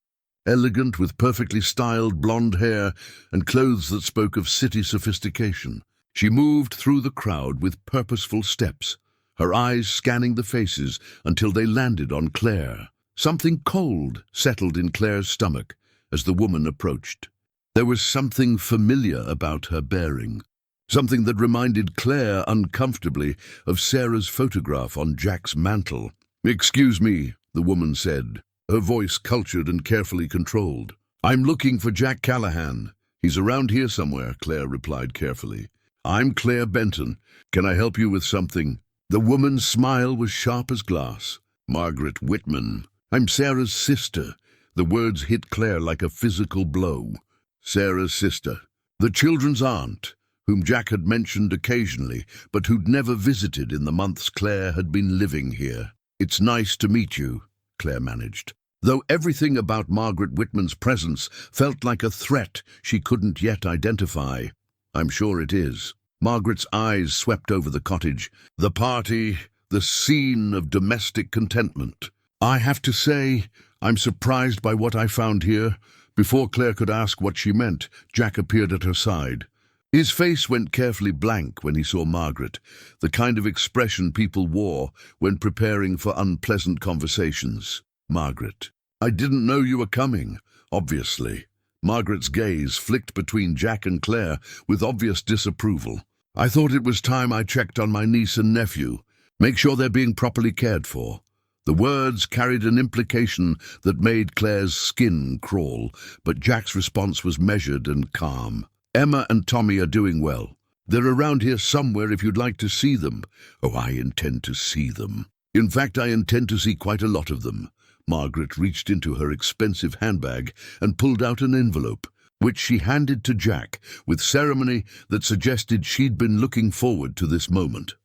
elegant, with perfectly styled blonde hair and clothes that spoke of city sophistication. She moved through the crowd with purposeful steps, her eyes scanning the faces until they landed on Claire. Something cold settled in Claire's stomach as the woman approached. There was something familiar about her bearing, something that reminded Claire uncomfortably of Sarah's photograph on Jack's mantel. "Excuse me," the woman said, her voice cultured and carefully controlled. "I'm looking for Jack Callahan. He's around here somewhere," Claire replied carefully. "I'm Claire Benton. Can I help you with something?" The woman's smile was sharp as glass. "Margaret Whitman. I'm Sarah's sister." The words hit Claire like a physical blow. Sarah's sister. The children's aunt, whom Jack had mentioned occasionally, but who'd never visited in the months Claire had been living here. "It's nice to meet you," Claire managed, though everything about Margaret Whitman's presence felt like a threat she couldn't yet identify. "I'm sure it is." Margaret's eyes swept over the cottage, the party, the scene of domestic contentment. "I have to say, I'm surprised by what I found here." Before Claire could ask what she meant, Jack appeared at her side. His face went carefully blank when he saw Margaret, the kind of expression people wore when preparing for unpleasant conversations. "Margaret, I didn't know you were coming, obviously." Margaret's gaze flicked between Jack and Claire with obvious disapproval. "I thought it was time I checked on my niece and nephew. Make sure they're being properly cared for." The words carried an implication that made Claire's skin crawl, but Jack's response was measured and calm. "Emma and Tommy are doing well. They're around here somewhere if you'd like to see them." "Oh, I intend to see them. In fact, I intend to see quite a lot of them." Margaret reached into her expensive handbag and pulled out an envelope, which she handed to Jack with ceremony that suggested she'd been looking forward to this moment.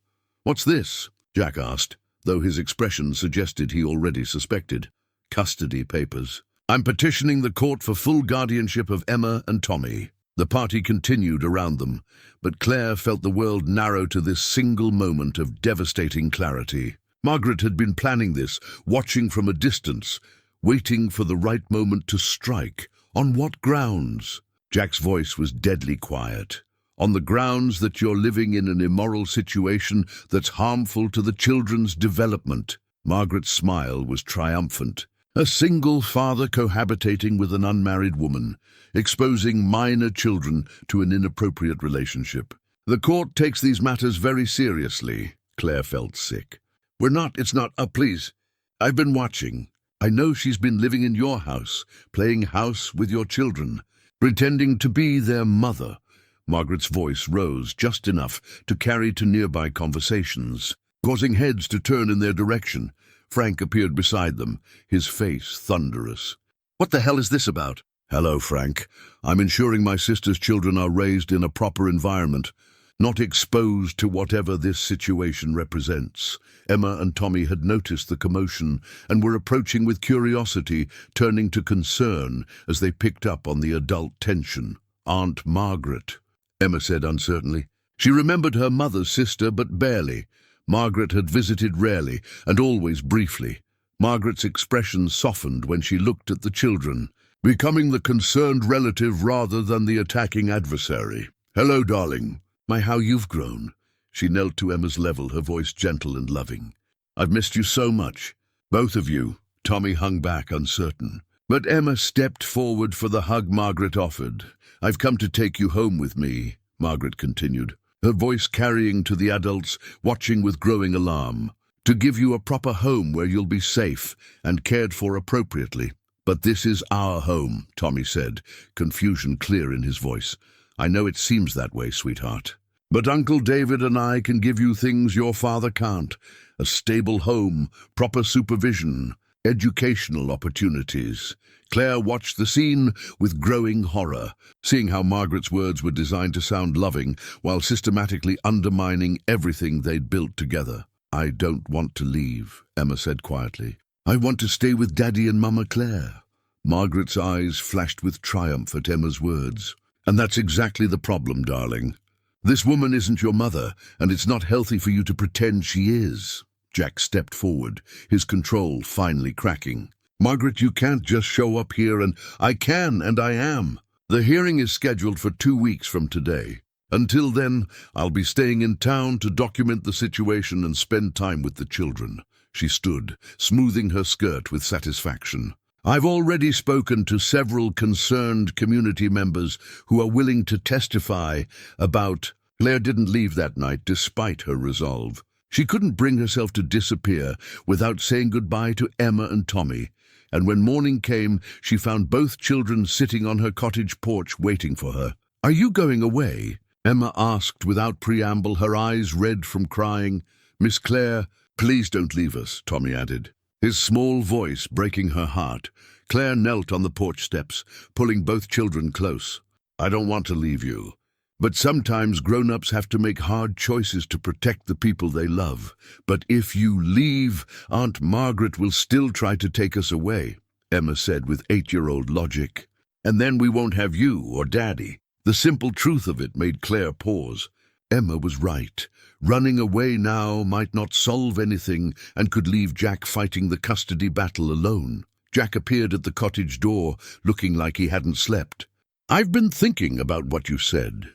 "What's this?" Jack asked, though his expression suggested he already suspected. "Custody papers. I'm petitioning the court for full guardianship of Emma and Tommy." The party continued around them, but Claire felt the world narrow to this single moment of devastating clarity. Margaret had been planning this, watching from a distance, waiting for the right moment to strike. On what grounds? Jack's voice was deadly quiet. "On the grounds that you're living in an immoral situation that's harmful to the children's development." Margaret's smile was triumphant. A single father cohabitating with an unmarried woman, exposing minor children to an inappropriate relationship. "The court takes these matters very seriously." Claire felt sick. It's not, please. I've been watching. I know she's been living in your house, playing house with your children, pretending to be their mother." Margaret's voice rose just enough to carry to nearby conversations, causing heads to turn in their direction. Frank appeared beside them, his face thunderous. "What the hell is this about?" "Hello, Frank. I'm ensuring my sister's children are raised in a proper environment, not exposed to whatever this situation represents." Emma and Tommy had noticed the commotion and were approaching with curiosity, turning to concern as they picked up on the adult tension. "Aunt Margaret," Emma said uncertainly. She remembered her mother's sister, but barely. Margaret had visited rarely, and always briefly. Margaret's expression softened when she looked at the children, becoming the concerned relative rather than the attacking adversary. "Hello, darling. My, how you've grown." She knelt to Emma's level, her voice gentle and loving. "I've missed you so much. Both of you." Tommy hung back, uncertain. But Emma stepped forward for the hug Margaret offered. "I've come to take you home with me," Margaret continued, her voice carrying to the adults, watching with growing alarm. "To give you a proper home where you'll be safe and cared for appropriately." "But this is our home," Tommy said, confusion clear in his voice. "I know it seems that way, sweetheart. But Uncle David and I can give you things your father can't. A stable home, proper supervision, educational opportunities." Claire watched the scene with growing horror, seeing how Margaret's words were designed to sound loving while systematically undermining everything they'd built together. "I don't want to leave," Emma said quietly. "I want to stay with Daddy and Mama Claire." Margaret's eyes flashed with triumph at Emma's words. "And that's exactly the problem, darling. This woman isn't your mother, and it's not healthy for you to pretend she is." Jack stepped forward, his control finally cracking. "Margaret, you can't just show up here and—" "I can, and I am. The hearing is scheduled for 2 weeks from today. Until then, I'll be staying in town to document the situation and spend time with the children." She stood, smoothing her skirt with satisfaction. "I've already spoken to several concerned community members who are willing to testify about—" Claire didn't leave that night despite her resolve. She couldn't bring herself to disappear without saying goodbye to Emma and Tommy, and when morning came, she found both children sitting on her cottage porch waiting for her. "Are you going away?" Emma asked without preamble, her eyes red from crying. "Miss Claire, please don't leave us," Tommy added, his small voice breaking her heart. Claire knelt on the porch steps, pulling both children close. "I don't want to leave you. But sometimes grown-ups have to make hard choices to protect the people they love. But if you leave, Aunt Margaret will still try to take us away," Emma said with 8-year-old logic. "And then we won't have you or Daddy." The simple truth of it made Claire pause. Emma was right. Running away now might not solve anything and could leave Jack fighting the custody battle alone. Jack appeared at the cottage door, looking like he hadn't slept. "I've been thinking about what you said.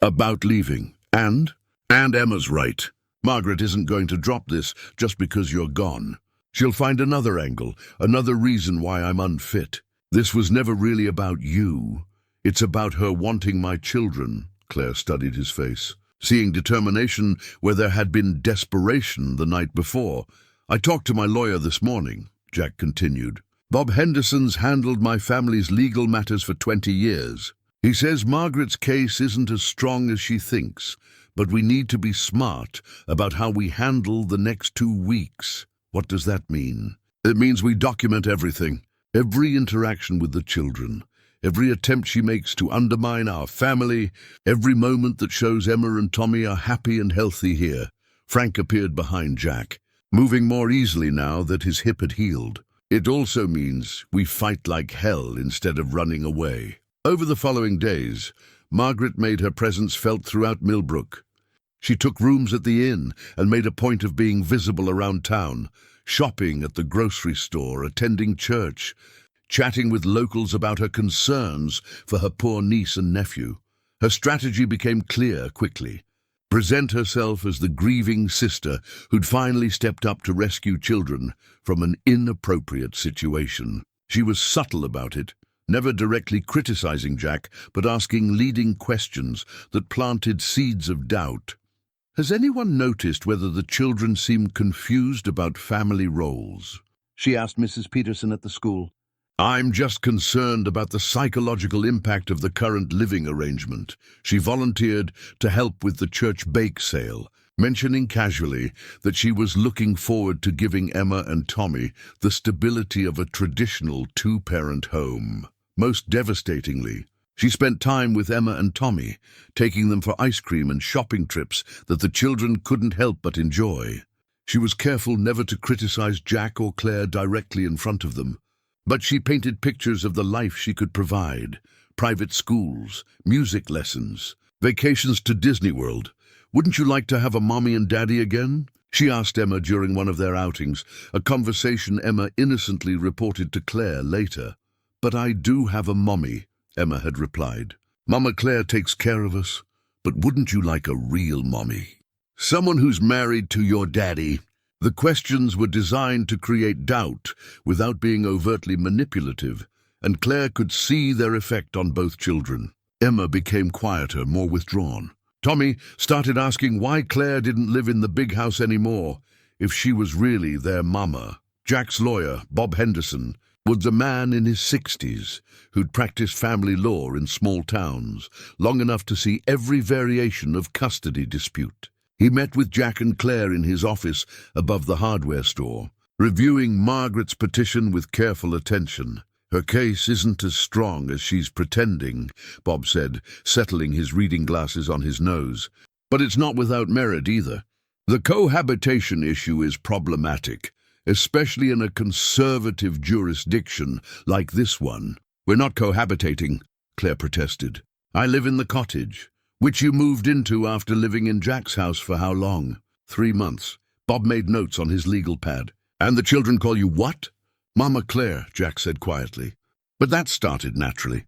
About leaving. And Emma's right. Margaret isn't going to drop this just because you're gone. She'll find another angle, another reason why I'm unfit. This was never really about you. It's about her wanting my children." Claire studied his face, seeing determination where there had been desperation the night before. "I talked to my lawyer this morning," Jack continued. "Bob Henderson's handled my family's legal matters for 20 years. He says Margaret's case isn't as strong as she thinks, but we need to be smart about how we handle the next 2 weeks. What does that mean? It means we document everything, every interaction with the children, every attempt she makes to undermine our family, every moment that shows Emma and Tommy are happy and healthy here." Frank appeared behind Jack, moving more easily now that his hip had healed. "It also means we fight like hell instead of running away." Over the following days, Margaret made her presence felt throughout Millbrook. She took rooms at the inn and made a point of being visible around town, shopping at the grocery store, attending church, chatting with locals about her concerns for her poor niece and nephew. Her strategy became clear quickly. Present herself as the grieving sister who'd finally stepped up to rescue children from an inappropriate situation. She was subtle about it, never directly criticizing Jack, but asking leading questions that planted seeds of doubt. "Has anyone noticed whether the children seem confused about family roles?" she asked Mrs. Peterson at the school. "I'm just concerned about the psychological impact of the current living arrangement." She volunteered to help with the church bake sale, mentioning casually that she was looking forward to giving Emma and Tommy the stability of a traditional 2-parent home. Most devastatingly, she spent time with Emma and Tommy, taking them for ice cream and shopping trips that the children couldn't help but enjoy. She was careful never to criticize Jack or Claire directly in front of them, but she painted pictures of the life she could provide: private schools, music lessons, vacations to Disney World. "Wouldn't you like to have a mommy and daddy again?" she asked Emma during one of their outings, a conversation Emma innocently reported to Claire later. "But I do have a mommy," Emma had replied. "Mama Claire takes care of us, but wouldn't you like a real mommy? Someone who's married to your daddy?" The questions were designed to create doubt without being overtly manipulative, and Claire could see their effect on both children. Emma became quieter, more withdrawn. Tommy started asking why Claire didn't live in the big house anymore, if she was really their mama. Jack's lawyer, Bob Henderson, was a man in his 60s who'd practiced family law in small towns, long enough to see every variation of custody dispute. He met with Jack and Claire in his office above the hardware store, reviewing Margaret's petition with careful attention. "Her case isn't as strong as she's pretending," Bob said, settling his reading glasses on his nose. "But it's not without merit either. The cohabitation issue is problematic, especially in a conservative jurisdiction like this one. We're not cohabitating, Claire protested. I live in the cottage, which you moved into after living in Jack's house for how long? 3 months. Bob made notes on his legal pad. And the children call you what? Mama Claire, Jack said quietly. But that started naturally.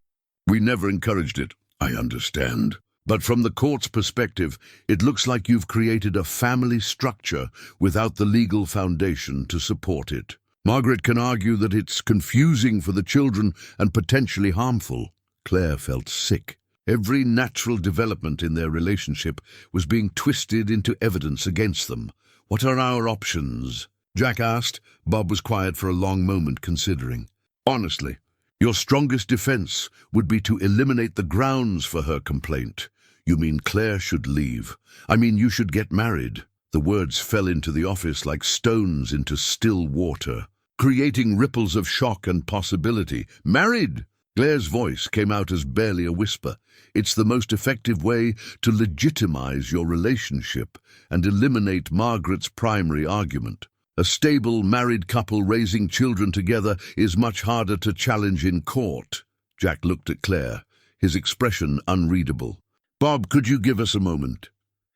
We never encouraged it, I understand. But from the court's perspective, it looks like you've created a family structure without the legal foundation to support it. Margaret can argue that it's confusing for the children and potentially harmful. Claire felt sick. Every natural development in their relationship was being twisted into evidence against them. What are our options? Jack asked. Bob was quiet for a long moment, considering. Honestly, your strongest defense would be to eliminate the grounds for her complaint. You mean Claire should leave? I mean you should get married. The words fell into the office like stones into still water, creating ripples of shock and possibility. Married? Claire's voice came out as barely a whisper. It's the most effective way to legitimize your relationship and eliminate Margaret's primary argument. A stable, married couple raising children together is much harder to challenge in court. Jack looked at Claire, his expression unreadable. Bob, could you give us a moment?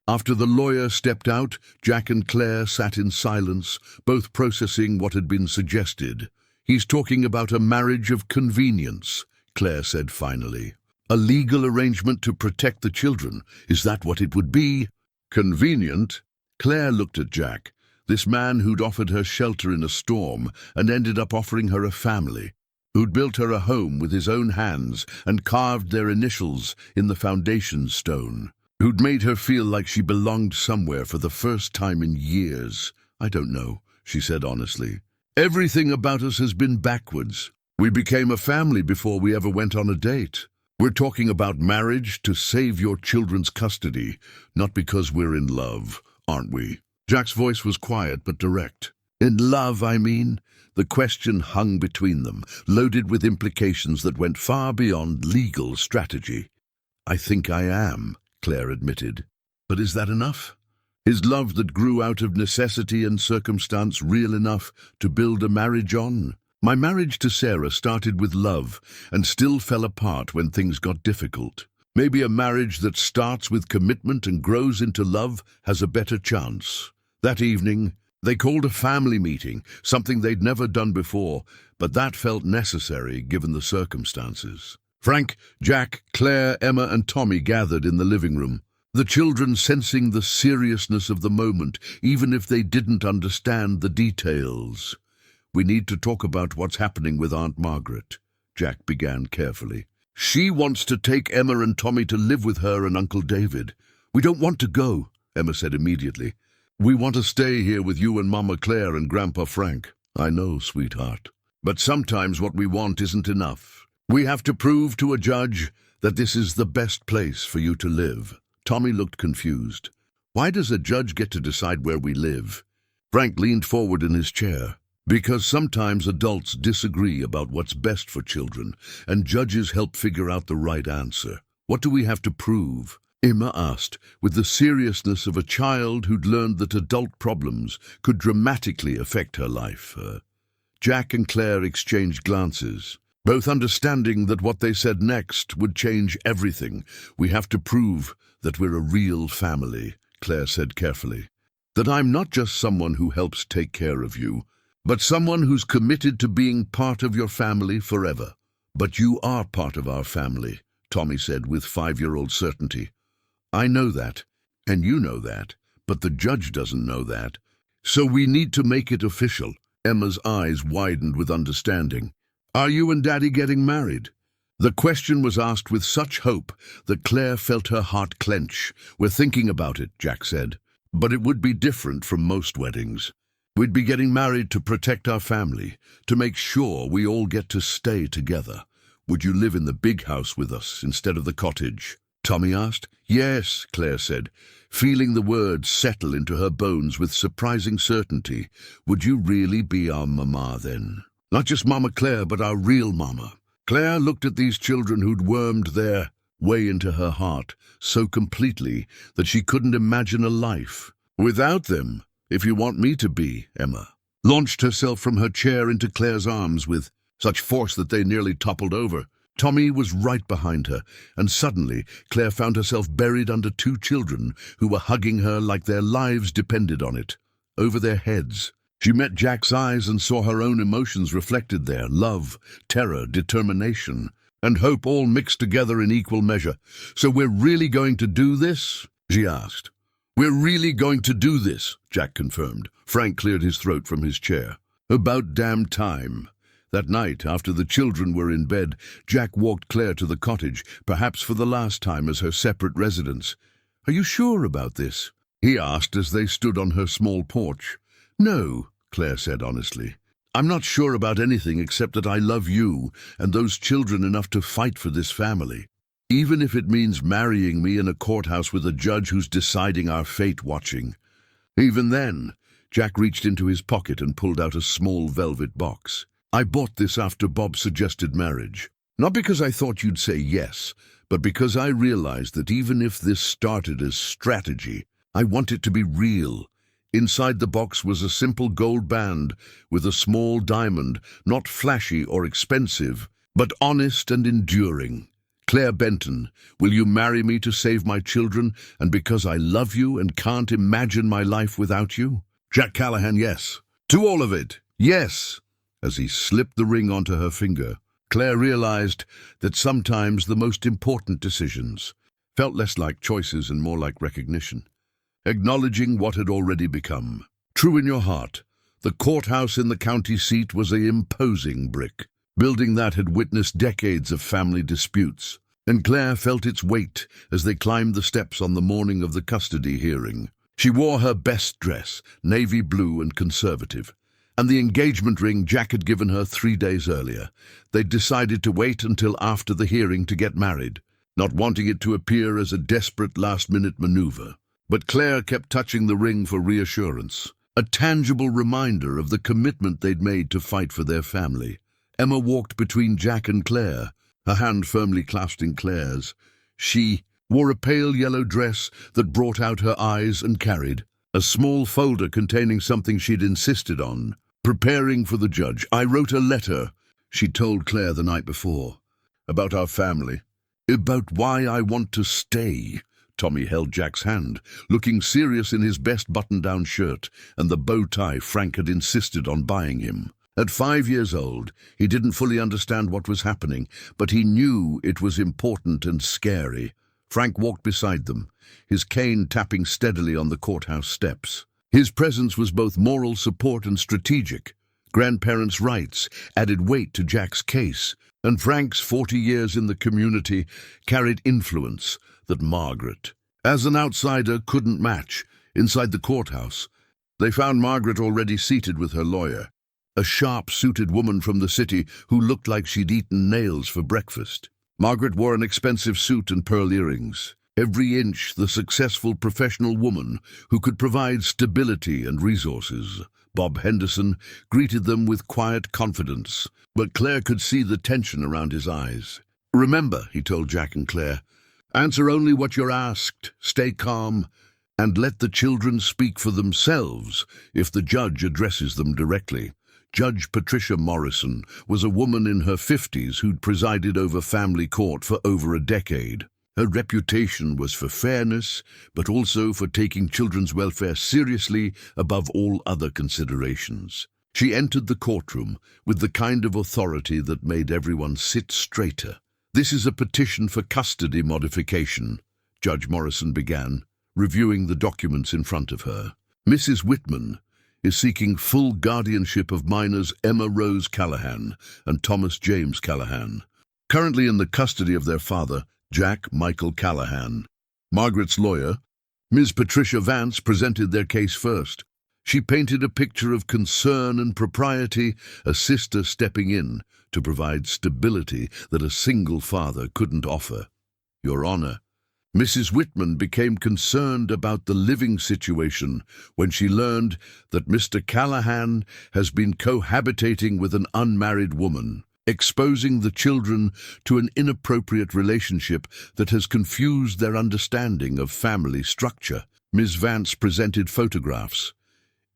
After the lawyer stepped out, Jack and Claire sat in silence, both processing what had been suggested. He's talking about a marriage of convenience, Claire said finally. A legal arrangement to protect the children. Is that what it would be? Convenient? Claire looked at Jack. This man who'd offered her shelter in a storm and ended up offering her a family, who'd built her a home with his own hands and carved their initials in the foundation stone, who'd made her feel like she belonged somewhere for the first time in years. I don't know, she said honestly. Everything about us has been backwards. We became a family before we ever went on a date. We're talking about marriage to save your children's custody, not because we're in love, aren't we? Jack's voice was quiet but direct. In love, I mean? The question hung between them, loaded with implications that went far beyond legal strategy. I think I am, Claire admitted. But is that enough? Is love that grew out of necessity and circumstance real enough to build a marriage on? My marriage to Sarah started with love and still fell apart when things got difficult. Maybe a marriage that starts with commitment and grows into love has a better chance. That evening, they called a family meeting, something they'd never done before, but that felt necessary given the circumstances. Frank, Jack, Claire, Emma, and Tommy gathered in the living room, the children sensing the seriousness of the moment, even if they didn't understand the details. We need to talk about what's happening with Aunt Margaret, Jack began carefully. She wants to take Emma and Tommy to live with her and Uncle David. We don't want to go, Emma said immediately. We want to stay here with you and Mama Claire and Grandpa Frank. I know, sweetheart. But sometimes what we want isn't enough. We have to prove to a judge that this is the best place for you to live. Tommy looked confused. Why does a judge get to decide where we live? Frank leaned forward in his chair. Because sometimes adults disagree about what's best for children, and judges help figure out the right answer. What do we have to prove? Emma asked, with the seriousness of a child who'd learned that adult problems could dramatically affect her life. Jack and Claire exchanged glances, both understanding that what they said next would change everything. We have to prove that we're a real family, Claire said carefully. That I'm not just someone who helps take care of you, but someone who's committed to being part of your family forever. But you are part of our family, Tommy said with 5-year-old certainty. I know that, and you know that, but the judge doesn't know that. So we need to make it official. Emma's eyes widened with understanding. Are you and Daddy getting married? The question was asked with such hope that Claire felt her heart clench. We're thinking about it, Jack said. But it would be different from most weddings. We'd be getting married to protect our family, to make sure we all get to stay together. Would you live in the big house with us instead of the cottage? Tommy asked. Yes, Claire said, feeling the words settle into her bones with surprising certainty. Would you really be our mama then? Not just Mama Claire, but our real mama. Claire looked at these children who'd wormed their way into her heart so completely that she couldn't imagine a life Without them, if you want me to be, Emma launched herself from her chair into Claire's arms with such force that they nearly toppled over. Tommy was right behind her, and suddenly Claire found herself buried under two children who were hugging her like their lives depended on it. Over their heads, she met Jack's eyes and saw her own emotions reflected there: love, terror, determination, and hope, all mixed together in equal measure. "So we're really going to do this?" she asked. "We're really going to do this," Jack confirmed. Frank cleared his throat from his chair. "About damn time." That night, after the children were in bed, Jack walked Claire to the cottage, perhaps for the last time as her separate residence. "Are you sure about this?" he asked as they stood on her small porch. "No," Claire said honestly. "I'm not sure about anything except that I love you and those children enough to fight for this family. Even if it means marrying me in a courthouse with a judge who's deciding our fate watching." Even then, Jack reached into his pocket and pulled out a small velvet box. "I bought this after Bob suggested marriage. Not because I thought you'd say yes, but because I realized that even if this started as strategy, I want it to be real." Inside the box was a simple gold band with a small diamond, not flashy or expensive, but honest and enduring. "Claire Benton, will you marry me to save my children, and because I love you and can't imagine my life without you?" Jack Callahan, yes. To all of it, yes. As he slipped the ring onto her finger, Claire realized that sometimes the most important decisions felt less like choices and more like recognition, acknowledging what had already become. True in your heart, the courthouse in the county seat was an imposing brick, building that had witnessed decades of family disputes, and Claire felt its weight as they climbed the steps on the morning of the custody hearing. She wore her best dress, navy blue and conservative, and the engagement ring Jack had given her 3 days earlier. They'd decided to wait until after the hearing to get married, not wanting it to appear as a desperate last-minute maneuver. But Claire kept touching the ring for reassurance, a tangible reminder of the commitment they'd made to fight for their family. Emma walked between Jack and Claire, her hand firmly clasped in Claire's. She wore a pale yellow dress that brought out her eyes and carried a small folder containing something she'd insisted on. Preparing for the judge, "I wrote a letter," she told Claire the night before, "about our family, about why I want to stay." Tommy held Jack's hand, looking serious in his best button-down shirt and the bow tie Frank had insisted on buying him. At 5 years old, he didn't fully understand what was happening, but he knew it was important and scary. Frank walked beside them, his cane tapping steadily on the courthouse steps. His presence was both moral support and strategic. Grandparents' rights added weight to Jack's case, and Frank's 40 years in the community carried influence that Margaret, as an outsider, couldn't match. Inside the courthouse, they found Margaret already seated with her lawyer, a sharp-suited woman from the city who looked like she'd eaten nails for breakfast. Margaret wore an expensive suit and pearl earrings, every inch the successful professional woman who could provide stability and resources. Bob Henderson greeted them with quiet confidence, but Claire could see the tension around his eyes. "Remember," he told Jack and Claire, "answer only what you're asked, stay calm, and let the children speak for themselves if the judge addresses them directly." Judge Patricia Morrison was a woman in her 50s who'd presided over family court for over a decade. Her reputation was for fairness, but also for taking children's welfare seriously above all other considerations. She entered the courtroom with the kind of authority that made everyone sit straighter. "This is a petition for custody modification," Judge Morrison began, reviewing the documents in front of her. "Mrs. Whitman is seeking full guardianship of minors Emma Rose Callahan and Thomas James Callahan, currently in the custody of their father, Jack Michael Callahan." Margaret's lawyer, Ms. Patricia Vance, presented their case first. She painted a picture of concern and propriety, a sister stepping in to provide stability that a single father couldn't offer. "Your Honor, Mrs. Whitman became concerned about the living situation when she learned that Mr. Callahan has been cohabitating with an unmarried woman, exposing the children to an inappropriate relationship that has confused their understanding of family structure." Ms. Vance presented photographs,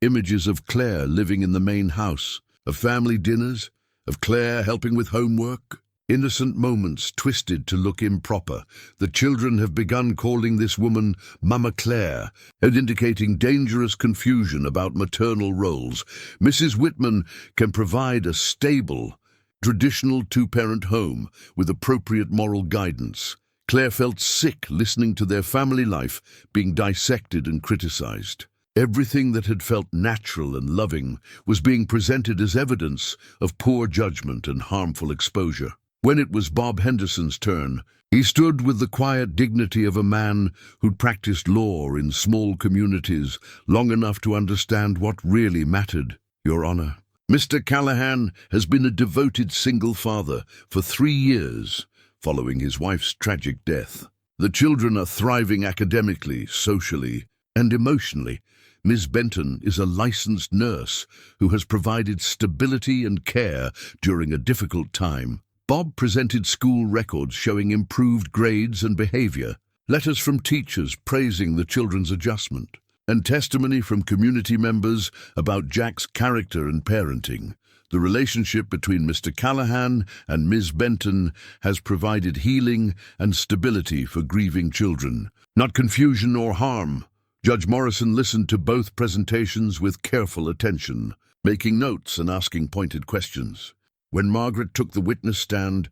images of Claire living in the main house, of family dinners, of Claire helping with homework. Innocent moments twisted to look improper. The children have begun calling this woman Mama Claire and indicating dangerous confusion about maternal roles. Mrs. Whitman can provide a stable, traditional two-parent home with appropriate moral guidance. Claire felt sick listening to their family life being dissected and criticized. Everything that had felt natural and loving was being presented as evidence of poor judgment and harmful exposure. When it was Bob Henderson's turn, he stood with the quiet dignity of a man who'd practiced law in small communities long enough to understand what really mattered, Your Honor. Mr. Callahan has been a devoted single father for 3 years, following his wife's tragic death. The children are thriving academically, socially, and emotionally. Ms. Benton is a licensed nurse who has provided stability and care during a difficult time. Bob presented school records showing improved grades and behavior, letters from teachers praising the children's adjustment, and testimony from community members about Jack's character and parenting. The relationship between Mr. Callahan and Ms. Benton has provided healing and stability for grieving children, not confusion or harm. Judge Morrison listened to both presentations with careful attention, making notes and asking pointed questions. When Margaret took the witness stand,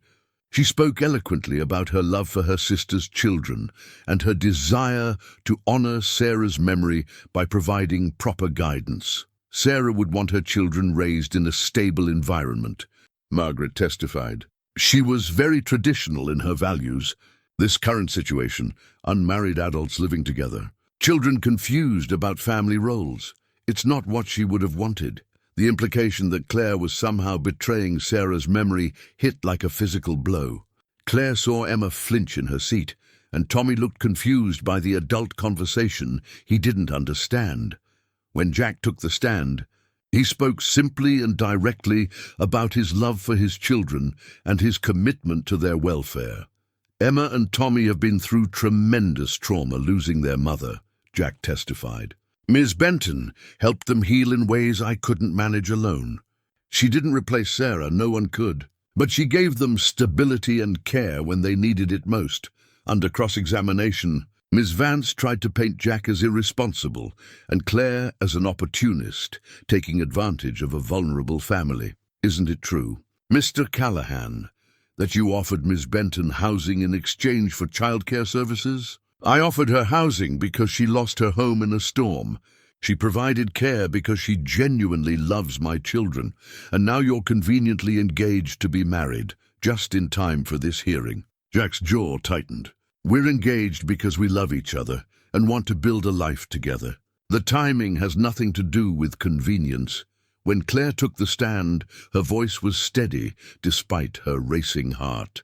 she spoke eloquently about her love for her sister's children and her desire to honor Sarah's memory by providing proper guidance. Sarah would want her children raised in a stable environment, Margaret testified. She was very traditional in her values. This current situation, unmarried adults living together, children confused about family roles, it's not what she would have wanted. The implication that Claire was somehow betraying Sarah's memory hit like a physical blow. Claire saw Emma flinch in her seat, and Tommy looked confused by the adult conversation he didn't understand. When Jack took the stand, he spoke simply and directly about his love for his children and his commitment to their welfare. Emma and Tommy have been through tremendous trauma losing their mother, Jack testified. Ms. Benton helped them heal in ways I couldn't manage alone. She didn't replace Sarah, no one could, but she gave them stability and care when they needed it most. Under cross-examination, Ms. Vance tried to paint Jack as irresponsible and Claire as an opportunist, taking advantage of a vulnerable family. Isn't it true, Mr. Callahan, that you offered Ms. Benton housing in exchange for childcare services? I offered her housing because she lost her home in a storm. She provided care because she genuinely loves my children, and now you're conveniently engaged to be married, just in time for this hearing. Jack's jaw tightened. We're engaged because we love each other and want to build a life together. The timing has nothing to do with convenience. When Claire took the stand, her voice was steady despite her racing heart.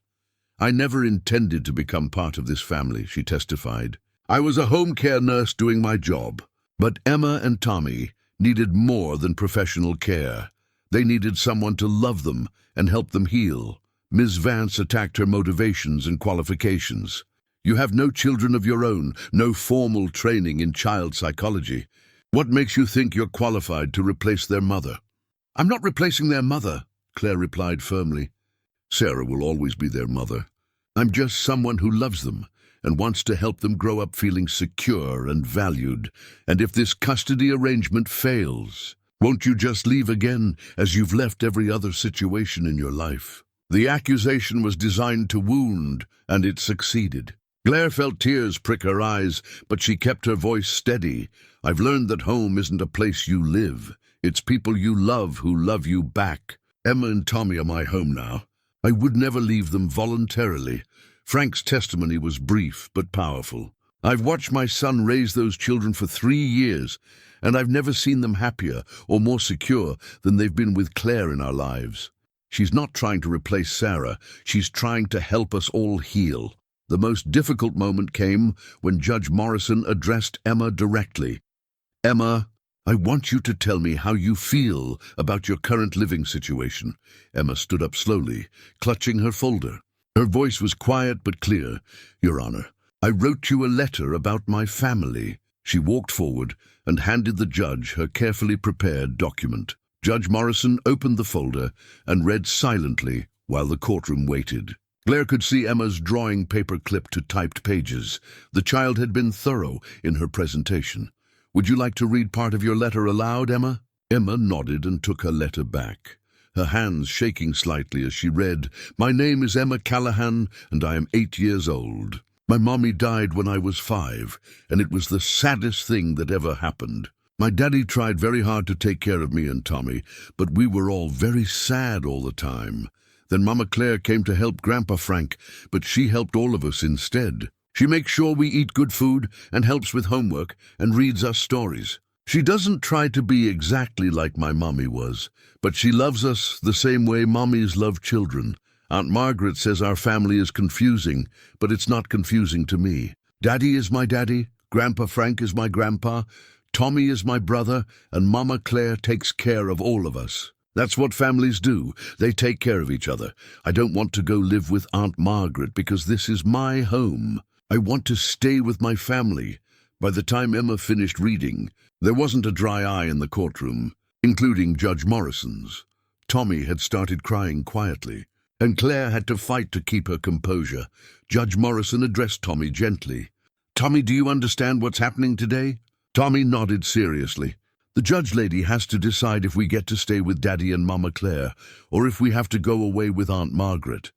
I never intended to become part of this family, she testified. I was a home care nurse doing my job. But Emma and Tommy needed more than professional care. They needed someone to love them and help them heal. Ms. Vance attacked her motivations and qualifications. You have no children of your own, no formal training in child psychology. What makes you think you're qualified to replace their mother? I'm not replacing their mother, Claire replied firmly. Sarah will always be their mother. I'm just someone who loves them and wants to help them grow up feeling secure and valued. And if this custody arrangement fails, won't you just leave again as you've left every other situation in your life? The accusation was designed to wound, and it succeeded. Claire felt tears prick her eyes, but she kept her voice steady. I've learned that home isn't a place you live. It's people you love who love you back. Emma and Tommy are my home now. I would never leave them voluntarily. Frank's testimony was brief but powerful. I've watched my son raise those children for 3 years, and I've never seen them happier or more secure than they've been with Claire in our lives. She's not trying to replace Sarah. She's trying to help us all heal. The most difficult moment came when Judge Morrison addressed Emma directly. Emma, I want you to tell me how you feel about your current living situation. Emma stood up slowly, clutching her folder. Her voice was quiet but clear. Your Honor, I wrote you a letter about my family. She walked forward and handed the judge her carefully prepared document. Judge Morrison opened the folder and read silently while the courtroom waited. Claire could see Emma's drawing paper clipped to typed pages. The child had been thorough in her presentation. "Would you like to read part of your letter aloud, Emma?" Emma nodded and took her letter back, her hands shaking slightly as she read, "My name is Emma Callahan, and I am 8 years old. My mommy died when I was 5, and it was the saddest thing that ever happened. My daddy tried very hard to take care of me and Tommy, but we were all very sad all the time. Then Mama Claire came to help Grandpa Frank, but she helped all of us instead. She makes sure we eat good food and helps with homework and reads us stories. She doesn't try to be exactly like my mommy was, but she loves us the same way mommies love children. Aunt Margaret says our family is confusing, but it's not confusing to me. Daddy is my daddy, Grandpa Frank is my grandpa, Tommy is my brother, and Mama Claire takes care of all of us. That's what families do. They take care of each other. I don't want to go live with Aunt Margaret because this is my home. I want to stay with my family." By the time Emma finished reading, there wasn't a dry eye in the courtroom, including Judge Morrison's. Tommy had started crying quietly, and Claire had to fight to keep her composure. Judge Morrison addressed Tommy gently. "Tommy, do you understand what's happening today?" Tommy nodded seriously. "The judge lady has to decide if we get to stay with Daddy and Mama Claire, or if we have to go away with Aunt Margaret."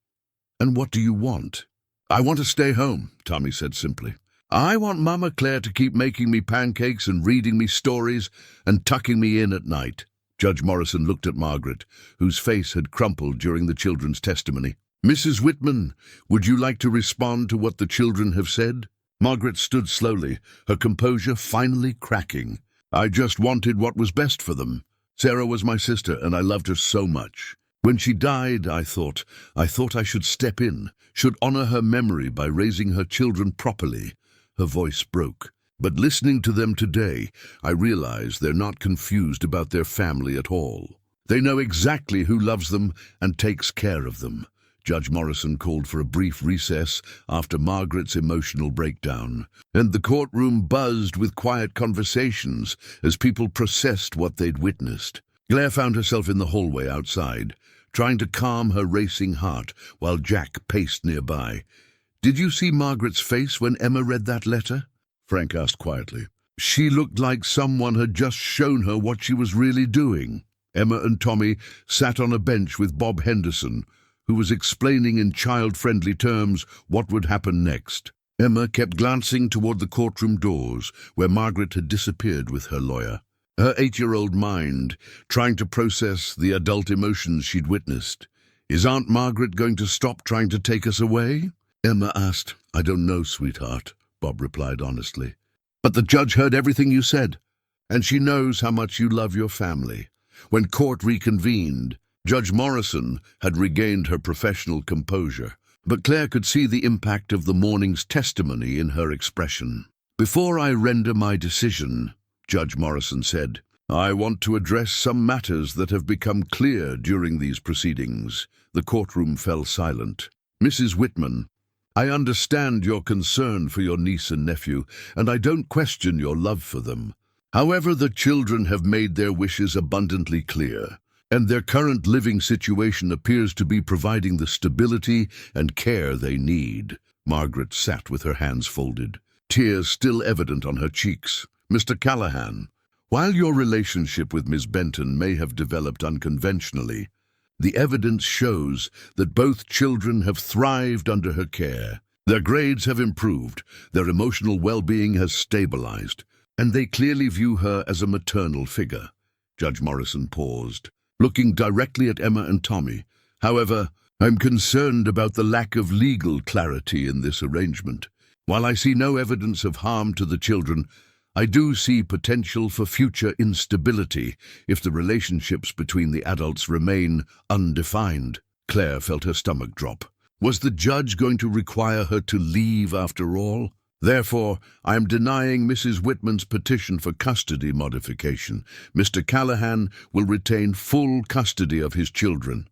"And what do you want?" "I want to stay home," Tommy said simply. "I want Mama Claire to keep making me pancakes and reading me stories and tucking me in at night." Judge Morrison looked at Margaret, whose face had crumpled during the children's testimony. "Mrs. Whitman, would you like to respond to what the children have said?" Margaret stood slowly, her composure finally cracking. "I just wanted what was best for them. Sarah was my sister, and I loved her so much. When she died, I thought I should step in, should honor her memory by raising her children properly." Her voice broke. "But listening to them today, I realize they're not confused about their family at all. They know exactly who loves them and takes care of them." Judge Morrison called for a brief recess after Margaret's emotional breakdown, and the courtroom buzzed with quiet conversations as people processed what they'd witnessed. Claire found herself in the hallway outside, trying to calm her racing heart while Jack paced nearby. "Did you see Margaret's face when Emma read that letter?" Frank asked quietly. "She looked like someone had just shown her what she was really doing." Emma and Tommy sat on a bench with Bob Henderson, who was explaining in child-friendly terms what would happen next. Emma kept glancing toward the courtroom doors, where Margaret had disappeared with her lawyer, her 8-year-old mind trying to process the adult emotions she'd witnessed. "Is Aunt Margaret going to stop trying to take us away?" Emma asked. "I don't know, sweetheart," Bob replied honestly. "But the judge heard everything you said, and she knows how much you love your family." When court reconvened, Judge Morrison had regained her professional composure, but Claire could see the impact of the morning's testimony in her expression. "Before I render my decision," Judge Morrison said, "I want to address some matters that have become clear during these proceedings." The courtroom fell silent. "Mrs. Whitman, I understand your concern for your niece and nephew, and I don't question your love for them. However, the children have made their wishes abundantly clear, and their current living situation appears to be providing the stability and care they need." Margaret sat with her hands folded, tears still evident on her cheeks. "Mr. Callahan, while your relationship with Miss Benton may have developed unconventionally, the evidence shows that both children have thrived under her care. Their grades have improved, their emotional well-being has stabilized, and they clearly view her as a maternal figure." Judge Morrison paused, looking directly at Emma and Tommy. "However, I'm concerned about the lack of legal clarity in this arrangement. While I see no evidence of harm to the children, I do see potential for future instability if the relationships between the adults remain undefined." Claire felt her stomach drop. Was the judge going to require her to leave after all? "Therefore, I am denying Mrs. Whitman's petition for custody modification. Mr. Callahan will retain full custody of his children."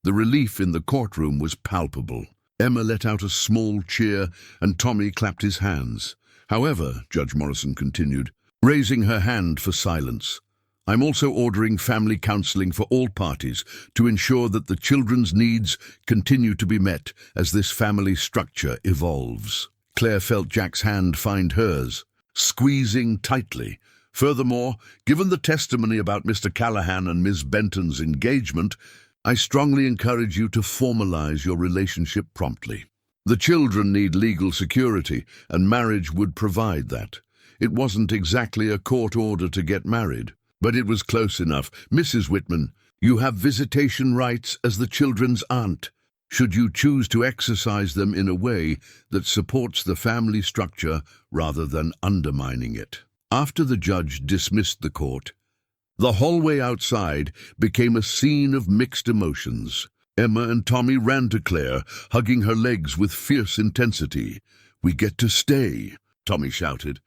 The relief in the courtroom was palpable. Emma let out a small cheer, and Tommy clapped his hands. However, Judge Morrison continued, raising her hand for silence, I'm also ordering family counseling for all parties to ensure that the children's needs continue to be met as this family structure evolves. Claire felt Jack's hand find hers, squeezing tightly. Furthermore, given the testimony about Mr. Callahan and Ms. Benton's engagement, I strongly encourage you to formalize your relationship promptly. The children need legal security, and marriage would provide that. It wasn't exactly a court order to get married, but it was close enough. Mrs. Whitman, you have visitation rights as the children's aunt, should you choose to exercise them in a way that supports the family structure rather than undermining it. After the judge dismissed the court, the hallway outside became a scene of mixed emotions. Emma and Tommy ran to Claire, hugging her legs with fierce intensity. We get to stay, Tommy shouted.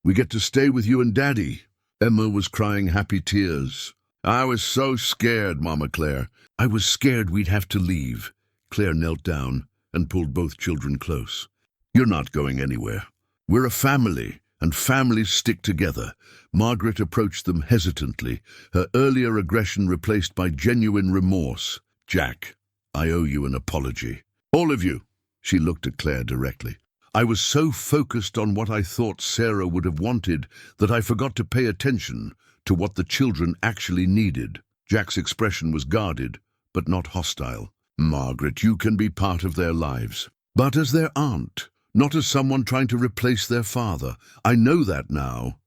We get to stay with you and Daddy. Emma was crying happy tears. I was so scared, Mama Claire. I was scared we'd have to leave. Claire knelt down and pulled both children close. You're not going anywhere. We're a family, and families stick together. Margaret approached them hesitantly, her earlier aggression replaced by genuine remorse. Jack, I owe you an apology. All of you. She looked at Claire directly. I was so focused on what I thought Sarah would have wanted that I forgot to pay attention to what the children actually needed. Jack's expression was guarded, but not hostile. Margaret, you can be part of their lives, but as their aunt, not as someone trying to replace their father. I know that now.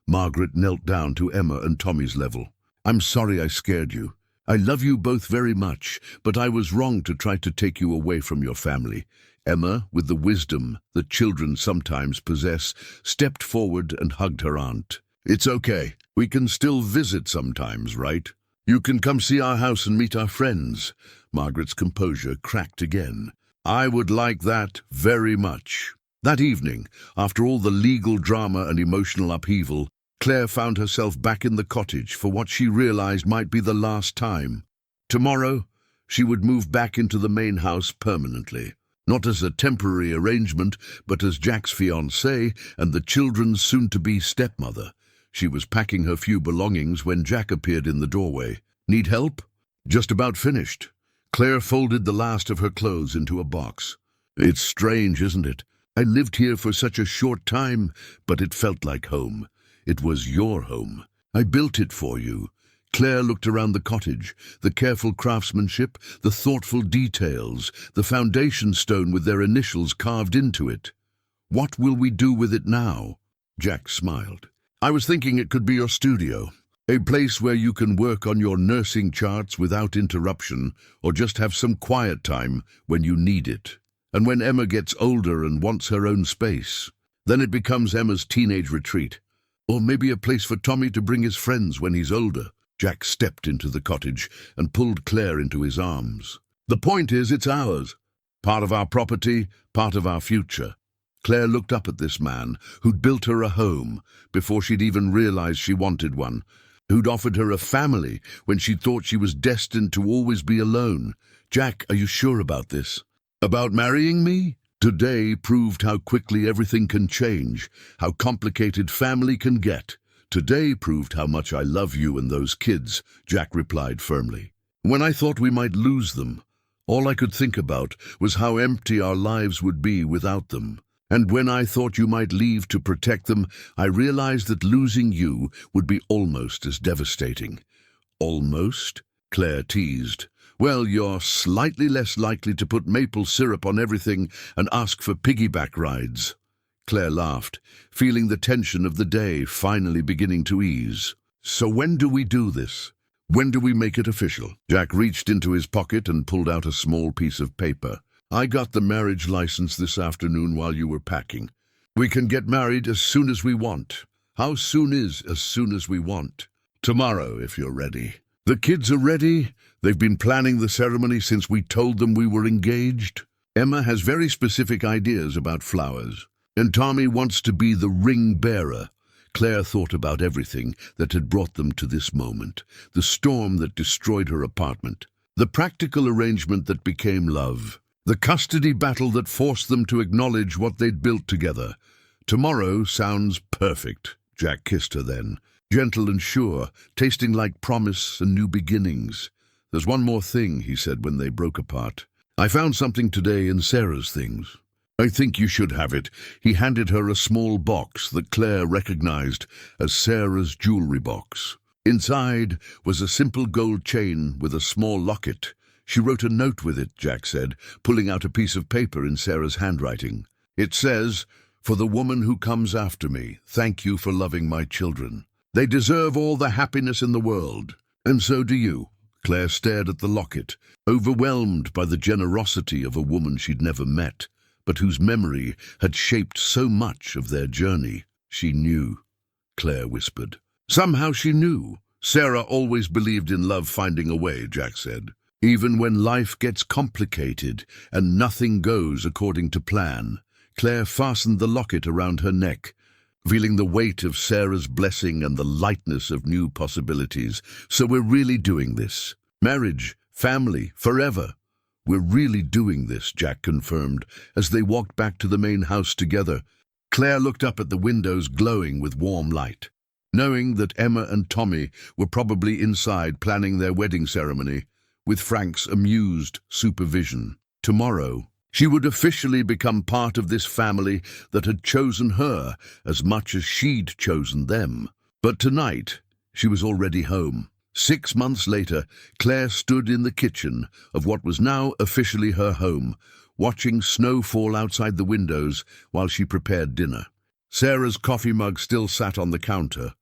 Margaret knelt down to Emma and Tommy's level. I'm sorry I scared you. I love you both very much, but I was wrong to try to take you away from your family. Emma, with the wisdom that children sometimes possess, stepped forward and hugged her aunt. It's okay. We can still visit sometimes, right? You can come see our house and meet our friends. Margaret's composure cracked again. I would like that very much. That evening, after all the legal drama and emotional upheaval, Claire found herself back in the cottage for what she realized might be the last time. Tomorrow, she would move back into the main house permanently, not as a temporary arrangement, but as Jack's fiancée and the children's soon-to-be stepmother. She was packing her few belongings when Jack appeared in the doorway. Need help? Just about finished. Claire folded the last of her clothes into a box. It's strange, isn't it? I lived here for such a short time, but it felt like home. It was your home. I built it for you. Claire looked around the cottage, the careful craftsmanship, the thoughtful details, the foundation stone with their initials carved into it. What will we do with it now? Jack smiled. I was thinking it could be your studio, a place where you can work on your nursing charts without interruption, or just have some quiet time when you need it. And when Emma gets older and wants her own space, then it becomes Emma's teenage retreat. Or maybe a place for Tommy to bring his friends when he's older. Jack stepped into the cottage and pulled Claire into his arms. The point is, it's ours. Part of our property, part of our future. Claire looked up at this man who'd built her a home before she'd even realized she wanted one, who'd offered her a family when she thought she was destined to always be alone. Jack, are you sure about this? About marrying me? Today proved how quickly everything can change, how complicated family can get. Today proved how much I love you and those kids, Jack replied firmly. When I thought we might lose them, all I could think about was how empty our lives would be without them. And when I thought you might leave to protect them, I realized that losing you would be almost as devastating. Almost? Claire teased. Well, you're slightly less likely to put maple syrup on everything and ask for piggyback rides. Claire laughed, feeling the tension of the day finally beginning to ease. So when do we do this? When do we make it official? Jack reached into his pocket and pulled out a small piece of paper. I got the marriage license this afternoon while you were packing. We can get married as soon as we want. How soon is as soon as we want? Tomorrow, if you're ready. The kids are ready. They've been planning the ceremony since we told them we were engaged. Emma has very specific ideas about flowers, and Tommy wants to be the ring bearer. Claire thought about everything that had brought them to this moment, the storm that destroyed her apartment, the practical arrangement that became love, the custody battle that forced them to acknowledge what they'd built together. Tomorrow sounds perfect, Jack kissed her then. Gentle and sure, tasting like promise and new beginnings. There's one more thing, he said when they broke apart. I found something today in Sarah's things. I think you should have it. He handed her a small box that Claire recognized as Sarah's jewelry box. Inside was a simple gold chain with a small locket. She wrote a note with it, Jack said, pulling out a piece of paper in Sarah's handwriting. It says, "For the woman who comes after me, thank you for loving my children. They deserve all the happiness in the world, and so do you." Claire stared at the locket, overwhelmed by the generosity of a woman she'd never met, but whose memory had shaped so much of their journey. She knew, Claire whispered. Somehow she knew. Sarah always believed in love finding a way, Jack said. Even when life gets complicated and nothing goes according to plan. Claire fastened the locket around her neck, feeling the weight of Sarah's blessing and the lightness of new possibilities. So we're really doing this. Marriage, family, forever. We're really doing this, Jack confirmed, as they walked back to the main house together. Claire looked up at the windows glowing with warm light. Knowing that Emma and Tommy were probably inside planning their wedding ceremony, with Frank's amused supervision. Tomorrow, she would officially become part of this family that had chosen her as much as she'd chosen them. But tonight, she was already home. 6 months later, Claire stood in the kitchen of what was now officially her home, watching snow fall outside the windows while she prepared dinner. Sarah's coffee mug still sat on the counter,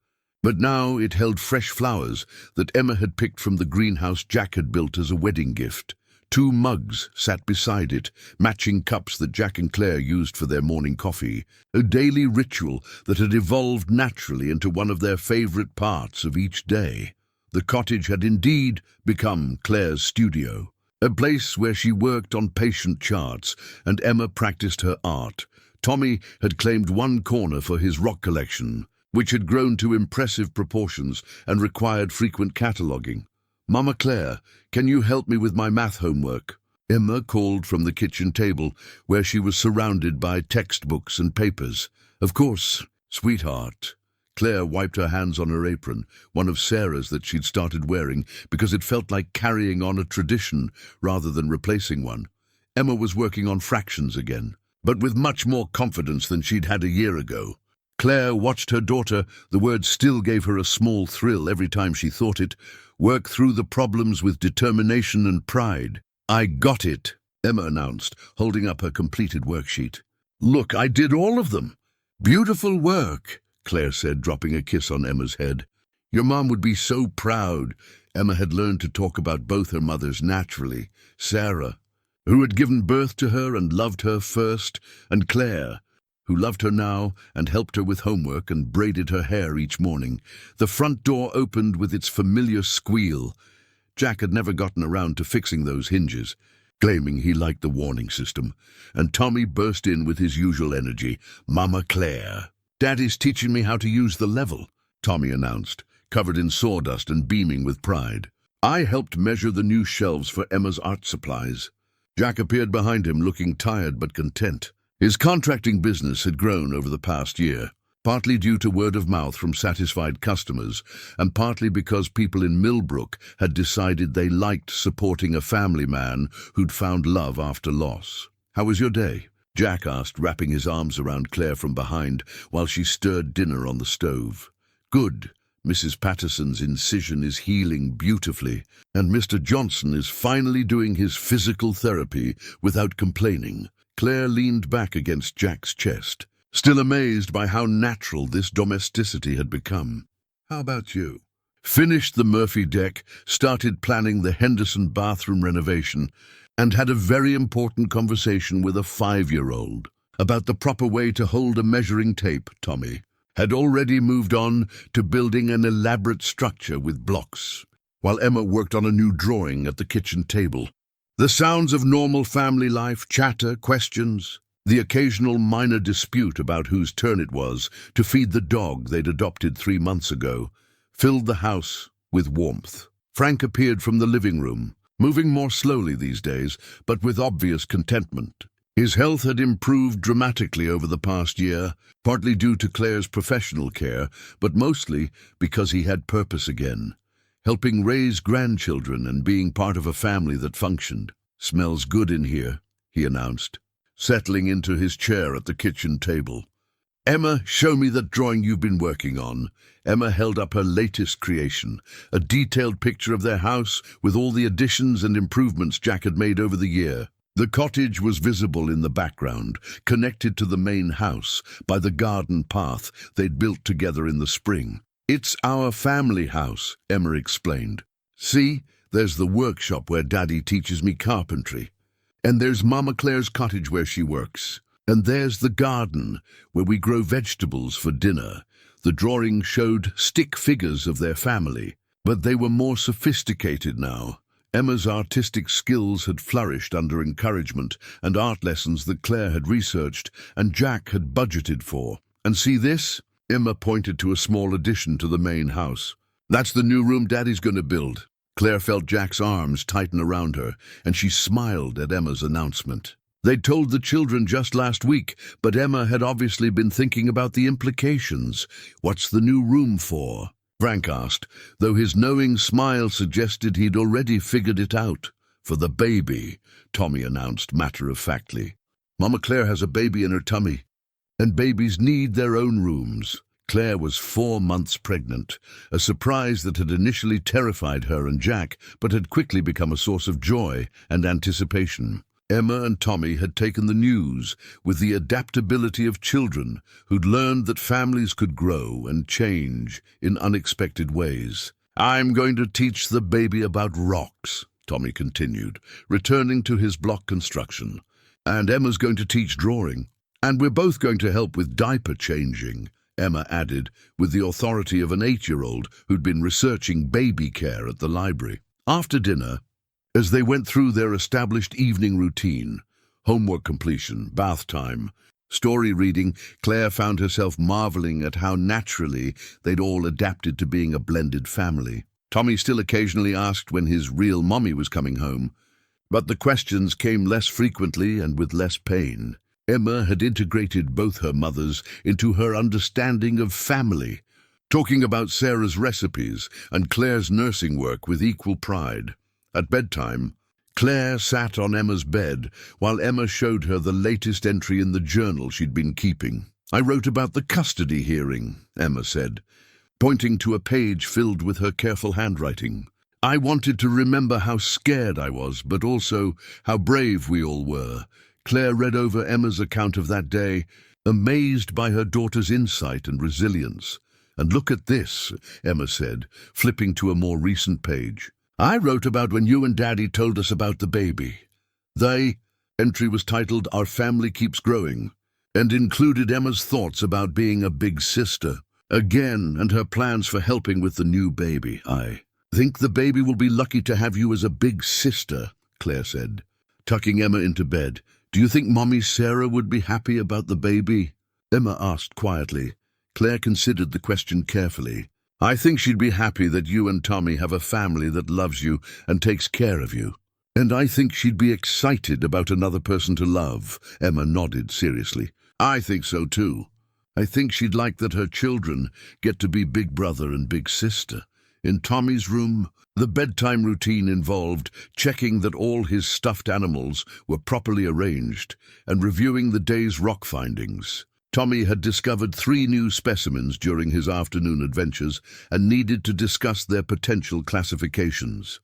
but now it held fresh flowers that Emma had picked from the greenhouse Jack had built as a wedding gift. 2 mugs sat beside it, matching cups that Jack and Claire used for their morning coffee, a daily ritual that had evolved naturally into one of their favorite parts of each day. The cottage had indeed become Claire's studio, a place where she worked on patient charts and Emma practiced her art. Tommy had claimed one corner for his rock collection, which had grown to impressive proportions and required frequent cataloguing. "Mama Claire, can you help me with my math homework?" Emma called from the kitchen table, where she was surrounded by textbooks and papers. "Of course, sweetheart." Claire wiped her hands on her apron, one of Sarah's that she'd started wearing because it felt like carrying on a tradition rather than replacing one. Emma was working on fractions again, but with much more confidence than she'd had a year ago. Claire watched her daughter, the word still gave her a small thrill every time she thought it, work through the problems with determination and pride. "I got it," Emma announced, holding up her completed worksheet. "Look, I did all of them." "Beautiful work," Claire said, dropping a kiss on Emma's head. "Your mom would be so proud." Emma had learned to talk about both her mothers naturally. Sarah, who had given birth to her and loved her first, and Claire, who loved her now and helped her with homework and braided her hair each morning. The front door opened with its familiar squeal. Jack had never gotten around to fixing those hinges, claiming he liked the warning system, and Tommy burst in with his usual energy. "Mama Claire." "Daddy's teaching me how to use the level," Tommy announced, covered in sawdust and beaming with pride. "I helped measure the new shelves for Emma's art supplies." Jack appeared behind him, looking tired but content. His contracting business had grown over the past year, partly due to word of mouth from satisfied customers, and partly because people in Millbrook had decided they liked supporting a family man who'd found love after loss. "How was your day?" Jack asked, wrapping his arms around Claire from behind while she stirred dinner on the stove. "Good. Mrs. Patterson's incision is healing beautifully, and Mr. Johnson is finally doing his physical therapy without complaining." Claire leaned back against Jack's chest, still amazed by how natural this domesticity had become. "How about you?" Finished the Murphy deck, started planning the Henderson bathroom renovation, and had a very important conversation with a 5-year-old about the proper way to hold a measuring tape. Tommy had already moved on to building an elaborate structure with blocks, while Emma worked on a new drawing at the kitchen table. The sounds of normal family life, chatter, questions, the occasional minor dispute about whose turn it was to feed the dog they'd adopted 3 months ago, filled the house with warmth. Frank appeared from the living room, moving more slowly these days, but with obvious contentment. His health had improved dramatically over the past year, partly due to Claire's professional care, but mostly because he had purpose again, helping raise grandchildren and being part of a family that functioned. "Smells good in here," he announced, settling into his chair at the kitchen table. "Emma, show me that drawing you've been working on." Emma held up her latest creation, a detailed picture of their house with all the additions and improvements Jack had made over the year. The cottage was visible in the background, connected to the main house by the garden path they'd built together in the spring. "It's our family house," Emma explained. "See, there's the workshop where Daddy teaches me carpentry. And there's Mama Claire's cottage where she works. And there's the garden where we grow vegetables for dinner." The drawing showed stick figures of their family, but they were more sophisticated now. Emma's artistic skills had flourished under encouragement and art lessons that Claire had researched and Jack had budgeted for. "And see this?" Emma pointed to a small addition to the main house. "That's the new room Daddy's going to build." Claire felt Jack's arms tighten around her, and she smiled at Emma's announcement. They'd told the children just last week, but Emma had obviously been thinking about the implications. "What's the new room for?" Frank asked, though his knowing smile suggested he'd already figured it out. "For the baby," Tommy announced matter-of-factly. "Mama Claire has a baby in her tummy, and babies need their own rooms." Claire was 4 months pregnant, a surprise that had initially terrified her and Jack, but had quickly become a source of joy and anticipation. Emma and Tommy had taken the news with the adaptability of children who'd learned that families could grow and change in unexpected ways. "I'm going to teach the baby about rocks," Tommy continued, returning to his block construction. "And Emma's going to teach drawing. And we're both going to help with diaper changing," Emma added, with the authority of an 8-year-old who'd been researching baby care at the library. After dinner, as they went through their established evening routine, homework completion, bath time, story reading, Claire found herself marveling at how naturally they'd all adapted to being a blended family. Tommy still occasionally asked when his real mommy was coming home, but the questions came less frequently and with less pain. Emma had integrated both her mothers into her understanding of family, talking about Sarah's recipes and Claire's nursing work with equal pride. At bedtime, Claire sat on Emma's bed while Emma showed her the latest entry in the journal she'd been keeping. "I wrote about the custody hearing," Emma said, pointing to a page filled with her careful handwriting. "I wanted to remember how scared I was, but also how brave we all were." Claire read over Emma's account of that day, amazed by her daughter's insight and resilience. "And look at this," Emma said, flipping to a more recent page. "I wrote about when you and Daddy told us about the baby." The entry was titled "Our Family Keeps Growing," and included Emma's thoughts about being a big sister again and her plans for helping with the new baby. "I think the baby will be lucky to have you as a big sister," Claire said, tucking Emma into bed. "Do you think Mommy Sarah would be happy about the baby?" Emma asked quietly. Claire considered the question carefully. "I think she'd be happy that you and Tommy have a family that loves you and takes care of you. And I think she'd be excited about another person to love," Emma nodded seriously. "I think so too. I think she'd like that her children get to be big brother and big sister." In Tommy's room, the bedtime routine involved checking that all his stuffed animals were properly arranged and reviewing the day's rock findings. Tommy had discovered 3 new specimens during his afternoon adventures and needed to discuss their potential classifications.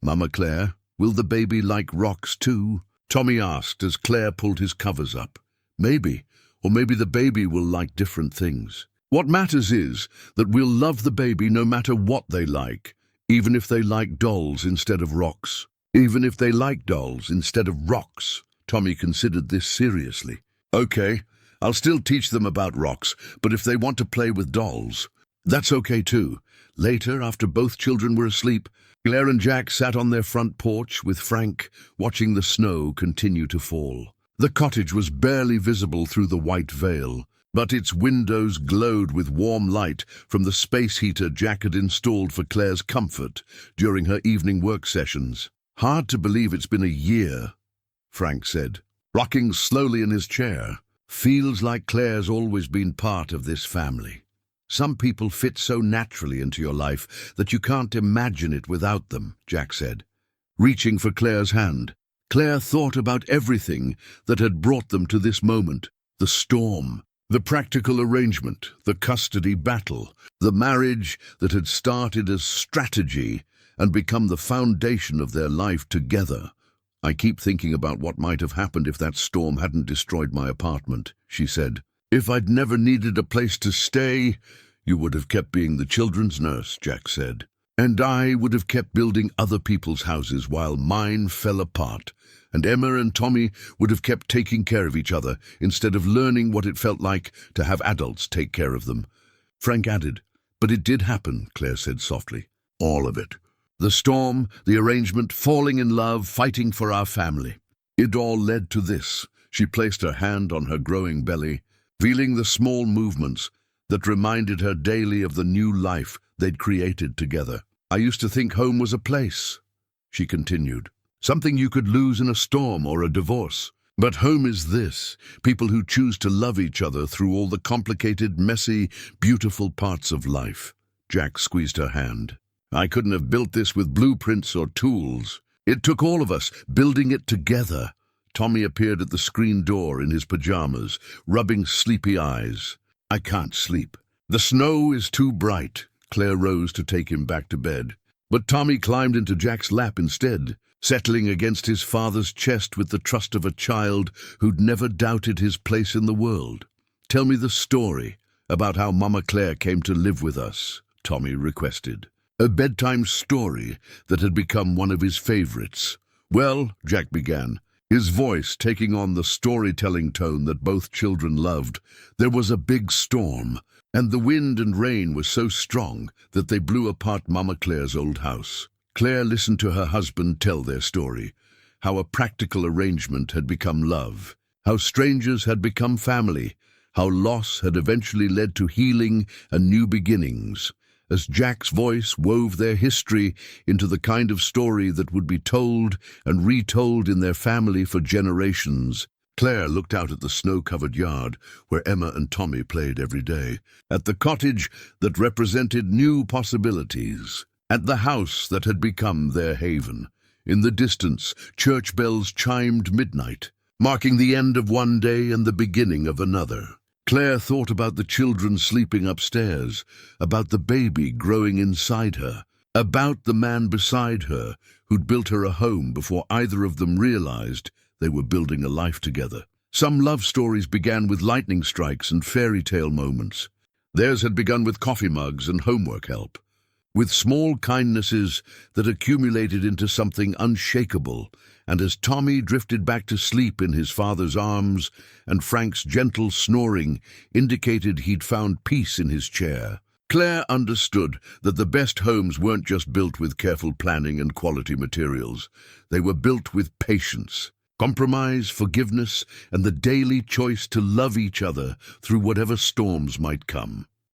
"Mama Claire, will the baby like rocks too?" Tommy asked as Claire pulled his covers up. "Maybe, or maybe the baby will like different things. What matters is that we'll love the baby no matter what they like, even if they like dolls instead of rocks." "Even if they like dolls instead of rocks." Tommy considered this seriously. "Okay. I'll still teach them about rocks, but if they want to play with dolls, that's okay too." Later, after both children were asleep, Claire and Jack sat on their front porch with Frank, watching the snow continue to fall. The cottage was barely visible through the white veil, but its windows glowed with warm light from the space heater Jack had installed for Claire's comfort during her evening work sessions. "Hard to believe it's been a year," Frank said. rocking slowly in his chair. Feels like Claire's always been part of this family. Some people fit so naturally into your life that you can't imagine it without them, Jack said, reaching for Claire's hand. Claire thought about everything that had brought them to this moment: the storm, the practical arrangement, the custody battle, the marriage that had started as strategy and become the foundation of their life together. "I keep thinking about what might have happened if that storm hadn't destroyed my apartment," she said. "If I'd never needed a place to stay, you would have kept being the children's nurse," Jack said. "And I would have kept building other people's houses while mine fell apart. And Emma and Tommy would have kept taking care of each other instead of learning what it felt like to have adults take care of them." Frank added, "But it did happen," Claire said softly. "All of it. The storm, the arrangement, falling in love, fighting for our family. It all led to this." She placed her hand on her growing belly, feeling the small movements that reminded her daily of the new life they'd created together. "I used to think home was a place," she continued, "something you could lose in a storm or a divorce. But home is this: people who choose to love each other through all the complicated, messy, beautiful parts of life." Jack squeezed her hand. "I couldn't have built this with blueprints or tools. It took all of us building it together." Tommy appeared at the screen door in his pajamas, rubbing sleepy eyes. "I can't sleep. The snow is too bright." Claire rose to take him back to bed. But Tommy climbed into Jack's lap instead, settling against his father's chest with the trust of a child who'd never doubted his place in the world. "Tell me the story about how Mama Claire came to live with us," Tommy requested. A bedtime story that had become one of his favorites. "Well," Jack began, his voice taking on the storytelling tone that both children loved, "there was a big storm, and the wind and rain were so strong that they blew apart Mama Claire's old house." Claire listened to her husband tell their story, how a practical arrangement had become love, how strangers had become family, how loss had eventually led to healing and new beginnings. As Jack's voice wove their history into the kind of story that would be told and retold in their family for generations, Claire looked out at the snow-covered yard where Emma and Tommy played every day, at the cottage that represented new possibilities, at the house that had become their haven. In the distance, church bells chimed midnight, marking the end of one day and the beginning of another. Claire thought about the children sleeping upstairs, about the baby growing inside her, about the man beside her who'd built her a home before either of them realized they were building a life together. Some love stories began with lightning strikes and fairy tale moments. Theirs had begun with coffee mugs and homework help, with small kindnesses that accumulated into something unshakable. And as Tommy drifted back to sleep in his father's arms, and Frank's gentle snoring indicated he'd found peace in his chair, Claire understood that the best homes weren't just built with careful planning and quality materials. They were built with patience, compromise, forgiveness, and the daily choice to love each other through whatever storms might come.